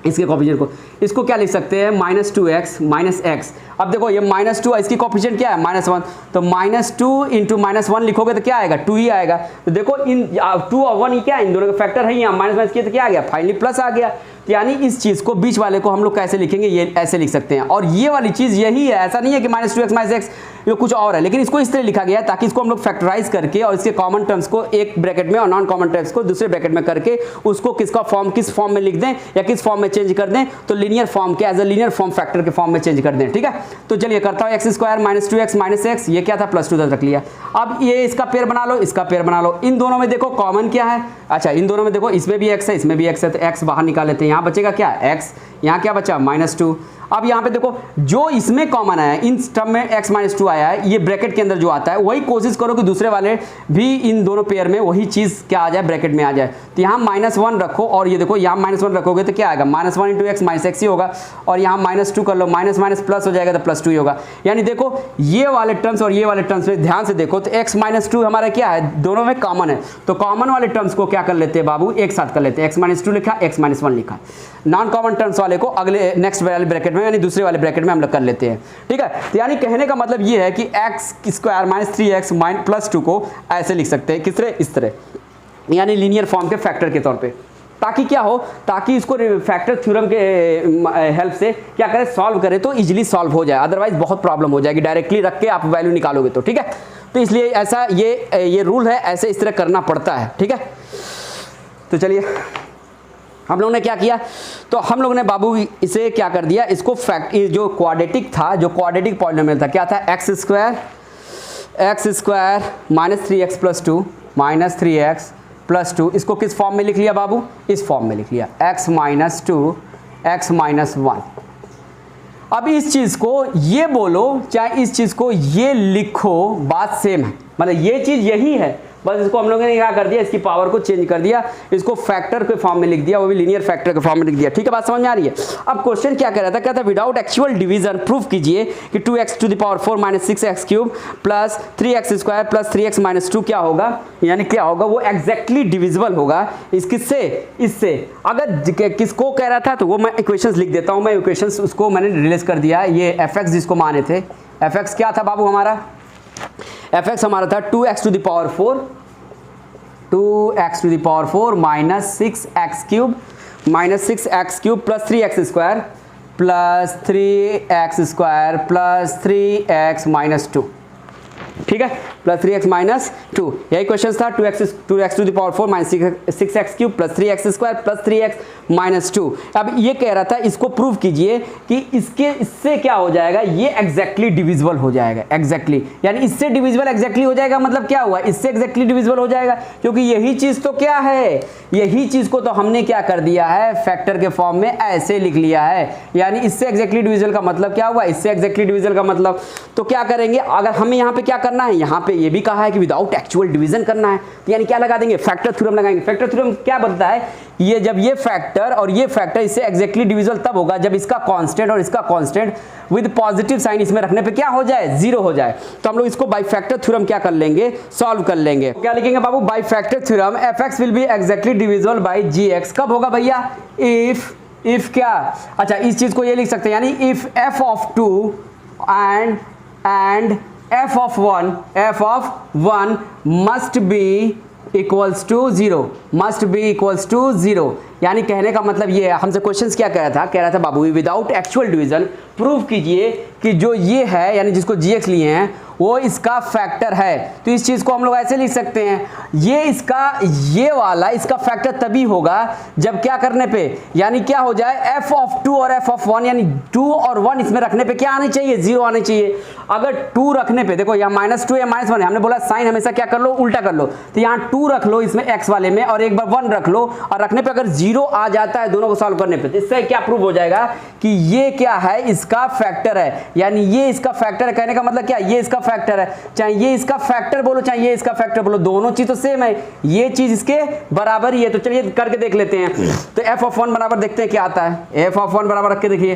इसके कोफिशिएंट को, इसको क्या लिख सकते हैं -2x -x। अब देखो ये -2 इसकी कोफिशिएंट क्या है -1, तो -2 इंटू -1 लिखोगे तो क्या आएगा 2 ही आएगा। तो देखो इन 2 और 1 ही क्या है, इन दोनों का फैक्टर है, यहाँ माइनस किया तो क्या आ गया, फाइनली प्लस आ गया। यानी इस चीज को बीच वाले को हम लोग कैसे लिखेंगे, ये ऐसे लिख सकते हैं। और ये वाली चीज यही है, ऐसा नहीं है कि -2x -x ये कुछ और है, लेकिन इसको इस तरह लिखा गया है ताकि इसको हम लोग फैक्टराइज करके और इसके कॉमन टर्म्स को एक ब्रैकेट में और नॉन कॉमन टर्म्स को दूसरे ब्रैकेट में करके उसको किस फॉर्म में लिख दें या किस फॉर्म में चेंज कर दें, तो लीनियर फॉर्म के as a linear form factor के फॉर्म में चेंज कर दें। ठीक है, तो चलिए करता हूँ x² -2x -x, ये क्या था +2 रख लिया। अब ये इसका पेयर बना लो, इसका पेयर बना लो। इन दोनों में देखो कॉमन क्या है, अच्छा इन दोनों में देखो इसमें भी x है, इसमें भी x है, तो x बाहर निकाल लेते हैं। यहाँ बचेगा क्या x, यहाँ क्या बचा -2। अब यहाँ पे देखो जो इसमें कॉमन है, इन टर्म में x -2 आया है, ये ब्रैकेट के अंदर जो आता है वही कोशिश करो कि दूसरे वाले भी इन दोनों पेयर में वही चीज़ क्या आ जाए, ब्रैकेट में आ जाए। तो यहाँ -1 रखो और ये देखो यहाँ -1 रखोगे तो क्या आएगा, -1 इंटू x -x ही होगा, और यहाँ -2 कर लो, माइनस माइनस प्लस हो जाएगा तो +2 ही होगा। यानी देखो ये वाले टर्म्स और ये वाले टर्म्स में ध्यान से देखो तो x -2 हमारा क्या है, दोनों में कॉमन है, तो कॉमन वाले टर्म्स को क्या कर लेते हैं बाबू, एक साथ कर लेते हैं। x -2 लिखा, x -1 लिखा, नॉन कॉमन टर्म्स वाले को अगले नेक्स्ट वाले ब्रैकेट में यानी दूसरे वाले ब्रैकेट में हम लोग कर लेते हैं। ठीक है, तो यानी कहने का मतलब ये है कि x² -3x +2 को ऐसे लिख सकते हैं, किस तरह, इस तरह, यानी लीनियर फॉर्म के फैक्टर के तौर पे, ताकि क्या हो, ताकि इसको फैक्टर थ्योरम के हेल्प से क्या करें, सॉल्व करें तो इजीली सॉल्व हो जाए, अदरवाइज बहुत प्रॉब्लम हो जाएगी डायरेक्टली रख के आप वैल्यू निकालोगे तो। ठीक है, तो इसलिए ऐसा ये रूल है, ऐसे इस तरह करना पड़ता है। ठीक है, तो चलिए हम लोगों ने क्या किया, तो हम लोगों ने बाबू इसे क्या कर दिया, इसको जो क्वाड्रेटिक था, जो क्वाड्रेटिक पॉलिनोमियल था, क्या था, x² -3x +2 -3x +2, इसको किस फॉर्म में लिख लिया बाबू, इस फॉर्म में लिख लिया, x -2 x -1। अब इस चीज को ये बोलो चाहे इस चीज को ये लिखो, बात सेम है, मतलब ये चीज यही है, बस इसको हम लोगों ने क्या कर दिया, इसकी पावर को चेंज कर दिया, इसको फैक्टर के फॉर्म में लिख दिया, वो भी लीनियर फैक्टर के फॉर्म में लिख दिया। ठीक है, बात समझ में आ रही है। अब क्वेश्चन क्या कह रहा था, कहता विदाउट एक्चुअल डिवीजन प्रूव कीजिए कि 2x⁴ -6x³ + 3x² + 3x -2 क्या होगा, यानी क्या होगा, वो एग्जैक्टली डिविजिबल होगा इससे, इससे। अगर किसको कह रहा था तो वो मैं इक्वेशंस लिख देता हूँ, मैं इक्वेशंस उसको मैंने रिलीज कर दिया। ये fx जिसको माने थे, fx क्या था बाबू हमारा, fx हमारा था 2x⁴ -6x³ + 3x² + 3x -2। ठीक है, +3x -2, यही क्वेश्चन था, 2x⁴ -6x³ + 3x² + 3x -2। अब ये कह रहा था इसको प्रूव कीजिए कि इससे क्या हो जाएगा, ये एग्जैक्टली डिविजिबल हो जाएगा, एग्जैक्टली, यानी इससे डिविजिबल एग्जैक्टली हो जाएगा, मतलब क्या हुआ, इससे एग्जैक्टली डिविजिबल हो जाएगा, क्योंकि यही चीज तो क्या है, यही चीज को तो हमने क्या कर दिया है, फैक्टर के फॉर्म में ऐसे लिख लिया है, यानी इससे एग्जैक्टली डिविजिबल का मतलब क्या हुआ, इससे एग्जैक्टली डिविजिबल का मतलब, तो क्या करेंगे, अगर हमें यहाँ पे क्या करना है, यहाँ पे ये भी कहा है कि विदाउट एक्चुअल डिवीजन करना है, तो यानी क्या लगा देंगे, फैक्टर थ्योरम लगाएंगे। फैक्टर थ्योरम क्या बताता है, ये जब ये फैक्टर और ये फैक्टर इससे एग्जैक्टली डिविजिबल तब होगा जब इसका कांस्टेंट और इसका कांस्टेंट विद पॉजिटिव साइन इसमें रखने पे क्या हो जाए, 0 हो जाए। तो हम लोग इसको बाय फैक्टर थ्योरम क्या कर लेंगे, सॉल्व कर लेंगे। क्या लिखेंगे बाबू, by factor theorem fx will be exactly divisible by gx। कब होगा भैया, इफ क्या, अच्छा इस चीज को ये लिख सकते हैं, यानी if f(2) and f(1) must be equals to 0, must be equals to 0। यानी कहने का मतलब ये है, हमसे क्वेश्चंस क्या कह रहा था बाबू, विदाउट एक्चुअल डिवीजन प्रूव कीजिए कि जो ये है, यानी जिसको gx लिए हैं, वो इसका फैक्टर है। तो इस चीज को हम लोग ऐसे लिख सकते हैं, ये वाला इसका फैक्टर तभी होगा जब क्या करने पे, यानी क्या हो जाए, f(2) और f(1), यानी 2 और 1 इसमें रखने पे क्या आने चाहिए, 0 आने चाहिए। अगर 2 रखने पे, देखो यहाँ -2 या -1 है, हमने बोला साइन हमेशा क्या कर लो, उल्टा कर लो, तो यहाँ 2 रख लो इसमें x वाले में, और एक बार 1 रख लो, और रखने पे अगर जीरो आ जाता है दोनों को सॉल्व करने पे, तो इससे क्या प्रूव हो जाएगा कि ये क्या है, इसका फैक्टर है, यानी ये इसका फैक्टर है। कहने का मतलब क्या, ये इसका फैक्टर है, चाहे ये इसका फैक्टर बोलो चाहे ये इसका फैक्टर बोलो, दोनों चीज तो सेम है, ये चीज इसके बराबर ही है। तो चलिए करके देख लेते हैं। तो f(1) बराबर देखते हैं क्या आता है। f(1) बराबर रख के देखिए,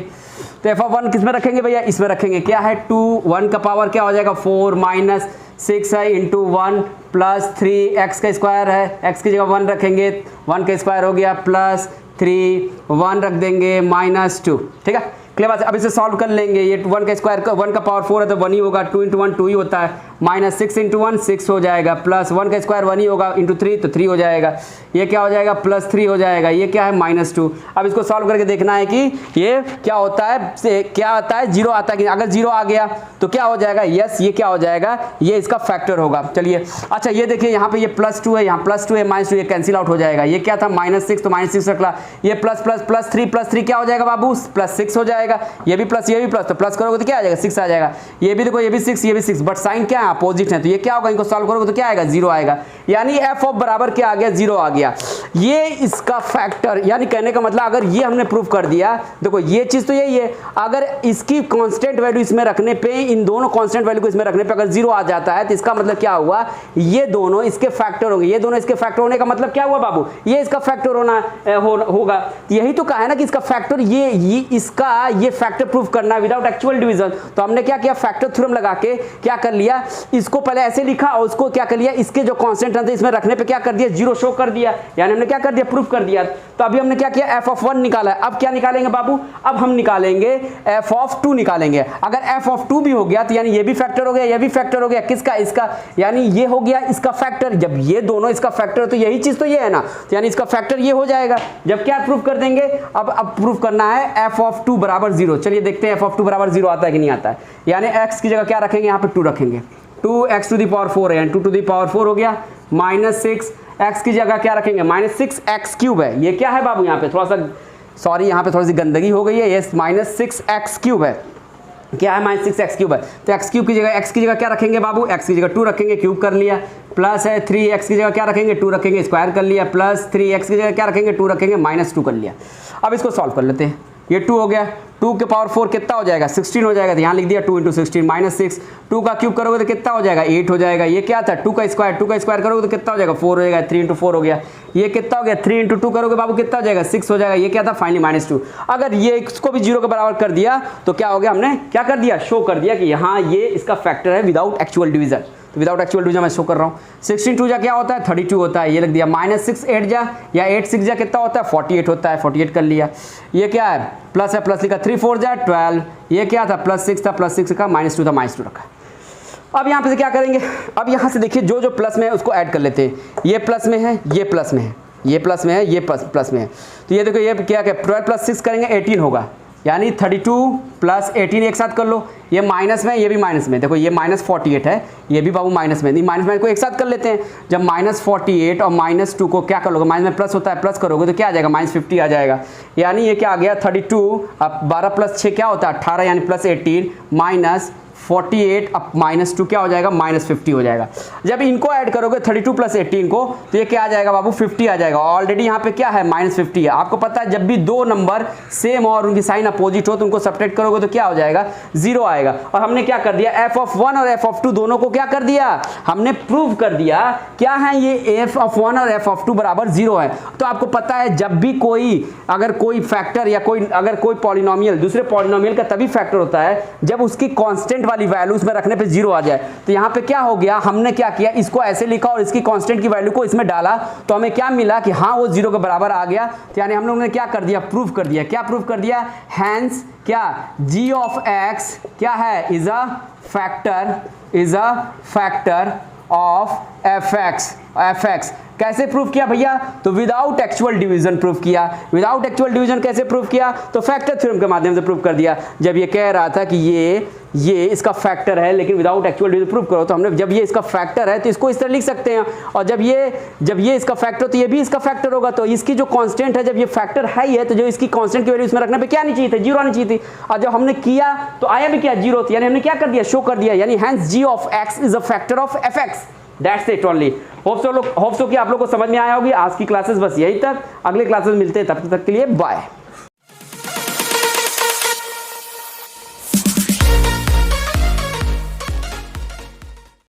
तो f(1) किस में रखेंगे भैया, इसमें रखेंगे। क्या है 2, 1 का पावर क्या हो जाएगा 4 माइनस 6 है इंटू 1 प्लस 3 x का स्क्वायर है, x की जगह 1 रखेंगे, 1 का स्क्वायर हो गया प्लस 3 1 रख देंगे माइनस 2। ठीक है, क्लियर बात है। अब इसे सॉल्व कर लेंगे। ये 1 का स्क्वायर 1 का पावर 4 है तो 1 ही होगा, 2 इंटू 1 2 ही होता है, माइनस 6 इंटू 1 6 हो जाएगा, प्लस 1 का स्क्वायर 1 ही होगा, इंटू 3 तो 3 हो जाएगा, ये क्या हो जाएगा प्लस 3 हो जाएगा, ये क्या है -2। अब इसको सॉल्व करके देखना है कि ये क्या होता है, क्या आता है, जीरो आता है कि अगर जीरो आ गया तो क्या हो जाएगा, यस ये क्या हो जाएगा, ये इसका फैक्टर होगा। चलिए अच्छा ये देखिए यहाँ पे ये +2 है, यहाँ +2 है, -2 ये कैंसिल आउट हो जाएगा। ये क्या था -6 तो -6 रखला, ये प्लस प्लस 3 क्या हो जाएगा बाबू +6 हो जाएगा, ये भी प्लस ये भी प्लस, तो प्लस करोगे तो क्या आ जाएगा 6 आ जाएगा। ये भी देखो ये भी 6 ये भी 6, बट साइन क्या है अपोजिट है, तो ये क्या होगा, इनको सॉल्व करोगे तो क्या आएगा 0 आएगा, यानी f ऑफ बराबर क्या आ गया 0 आ गया। ये इसका फैक्टर, यानी कहने का मतलब अगर ये हमने प्रूव कर दिया, देखो ये चीज तो यही है, अगर इसकी कांस्टेंट वैल्यू इसमें रखने पे, इन दोनों कांस्टेंट वैल्यू को इसमें रखने पे अगर 0 आ जाता है तो इसका मतलब क्या हुआ, ये दोनों इसके फैक्टर होंगे। ये दोनों इसके फैक्टर होने का मतलब क्या हुआ बाबू, ये इसका फैक्टर होगा। यही तो कहा है ना कि इसका फैक्टर ये फैक्टर प्रूव करना है विदाउट एक्चुअल डिवीजन। तो हमने क्या किया, फैक्टर थ्योरम लगा के क्या कर लिया, इसको पहले ऐसे लिखा और उसको क्या कर लिया, इसके जो कांस्टेंट थे इसमें रखने पे क्या कर दिया 0 शो कर दिया, यानी हमने क्या कर दिया प्रूफ कर दिया। तो अभी हमने क्या किया f(1) निकाला है। अब क्या निकालेंगे बाबू, अब हम निकालेंगे f(2) निकालेंगे। अगर f(2) भी हो गया तो यानी ये भी फैक्टर हो गया, ये भी फैक्टर हो गया, किसका, इसका, यानी ये हो गया इसका फैक्टर। जब ये दोनों इसका फैक्टर तो यही चीज तो ये है ना, तो यानी इसका फैक्टर ये हो जाएगा। जब क्या प्रूफ कर देंगे, अब प्रूफ करना है f(2) बराबर 0। चलिए देखते हैं f(2) बराबर 0 आता है कि नहीं आता है। यानी x की जगह क्या रखेंगे, यहाँ पे 2 रखेंगे, 2x टू द पावर 4 है, यानी 2 टू द पावर 4 हो गया, -6 x की जगह क्या रखेंगे -6x³ है। ये क्या है बाबू, यहाँ पे थोड़ा सा सॉरी यहाँ पे थोड़ी सी गंदगी हो गई है, ये -6x³ है। क्या है -6x³ है, तो x³ की जगह क्या रखेंगे बाबू, x की जगह 2 रखेंगे, क्यूब कर लिया, प्लस है 3x की जगह क्या रखेंगे 2 रखेंगे, स्क्वायर कर लिया, प्लस 3x की जगह क्या रखेंगे 2 रखेंगे, -2 कर लिया। अब इसको सॉल्व कर लेते हैं। ये 2 हो गया, 2 के पावर 4 कितना हो जाएगा 16 हो जाएगा, तो यहाँ लिख दिया 2 × 16 -6, 2 का क्यूब करोगे तो कितना हो जाएगा 8 हो जाएगा। ये क्या था 2 का स्क्वायर करोगे तो कितना हो जाएगा 4 हो जाएगा, 3 × 4 हो गया। ये कितना हो गया 3 × 2 करोगे बाबू कितना हो जाएगा 6 हो जाएगा। ये क्या था फाइनली -2। अगर ये इसको भी 0 के बराबर कर दिया तो क्या हो गया, हमने क्या कर दिया, शो कर दिया कि यहाँ ये इसका फैक्टर है विदाउट एक्चुअल डिवीजन। तो विदाउट एक्चुअल डिवीजन मैं शो कर रहा हूँ। 16 2 जा क्या होता है 32 होता है, ये लिख दिया। -6 8 जा या 8 6 जा कितना होता है 48 होता है, 48 कर लिया। ये क्या है प्लस है, प्लस लिखा 3 4 जा 12। ये क्या था +6 था, +6 का -2 था, -2 रखा। अब यहाँ पे से क्या करेंगे, अब यहाँ से देखिए जो जो प्लस में है उसको ऐड कर लेते हैं। ये प्लस में है, ये प्लस में है, ये प्लस में है, ये प्लस में है। तो ये देखो ये क्या 12 + 6 करेंगे 18 होगा, यानी 32 + 18 एक साथ कर लो। ये माइनस में, ये भी माइनस में, देखो ये -48 है, ये भी बाबू माइनस में, माइनस में को एक साथ कर लेते हैं। जब -48 और -2 को क्या कर लोगे, माइनस में प्लस होता है, प्लस करोगे तो क्या आ जाएगा -50 आ जाएगा। यानी ये क्या आ गया 32, अब 12 + 6 क्या होता है 18, यानी +18 -48 अब -2 क्या हो जाएगा -50 हो जाएगा। जब इनको ऐड करोगे 32 + 18 को तो ये क्या आ जाएगा बाबू 50 आ जाएगा। ऑलरेडी यहाँ पे क्या है -50 है। आपको पता है जब भी दो नंबर सेम और उनकी साइन अपोजिट हो तो उनको सब्ट्रैक्ट करोगे तो क्या हो जाएगा 0 आएगा। और हमने क्या कर दिया f(1) और f(2) दोनों को क्या कर दिया, हमने प्रूव कर दिया क्या है ये f(1) और f(2) बराबर 0 है। तो आपको पता है जब भी अगर कोई फैक्टर या अगर कोई पॉलिनोमियल दूसरे पॉलिनोमियल का तभी फैक्टर होता है जब उसकी कांस्टेंट वाली वैल्यू उसमें रखने पे 0 आ जाए। तो यहाँ पे क्या हो गया, हमने क्या किया इसको ऐसे लिखा और इसकी कांस्टेंट की वैल्यू को इसमें डाला तो हमें क्या मिला कि हाँ वो 0 के बराबर आ गया। तो यानी हम लोगों ने क्या कर दिया, प्रूफ कर दिया। क्या प्रूफ कर दिया, हैंस क्या g ऑफ x क्या है is a factor of fx। कैसे प्रूफ किया भैया, तो विदाउट एक्चुअल डिवीजन प्रूफ किया। विदाउट एक्चुअल डिवीजन कैसे प्रूफ किया, तो फैक्टर थ्योरम के माध्यम से प्रूफ कर दिया। जब ये कह रहा था कि ये इसका फैक्टर है लेकिन विदाउट एक्चुअल डिवीजन प्रूफ करो, तो हमने जब ये इसका फैक्टर है तो इसको इस तरह लिख सकते हैं, और जब ये इसका फैक्टर तो ये भी इसका फैक्टर होगा। तो इसकी जो कांस्टेंट है जब ये फैक्टर है ही है तो जो इसकी कांस्टेंट की वैल्यू इसमें रखने पे क्या नहीं चाहिए था 0 आनी चाहिए थी। और जब हमने किया तो आया भी क्या 0, यानी हमने क्या कर दिया, शो कर दिया। यानी hence g of x is a factor of fx। That's it only. Hope so कि आप लोग को समझ में आया होगी। आज की क्लासेस बस यही तक, अगले क्लासेस मिलते हैं, तब तक के लिए बाय।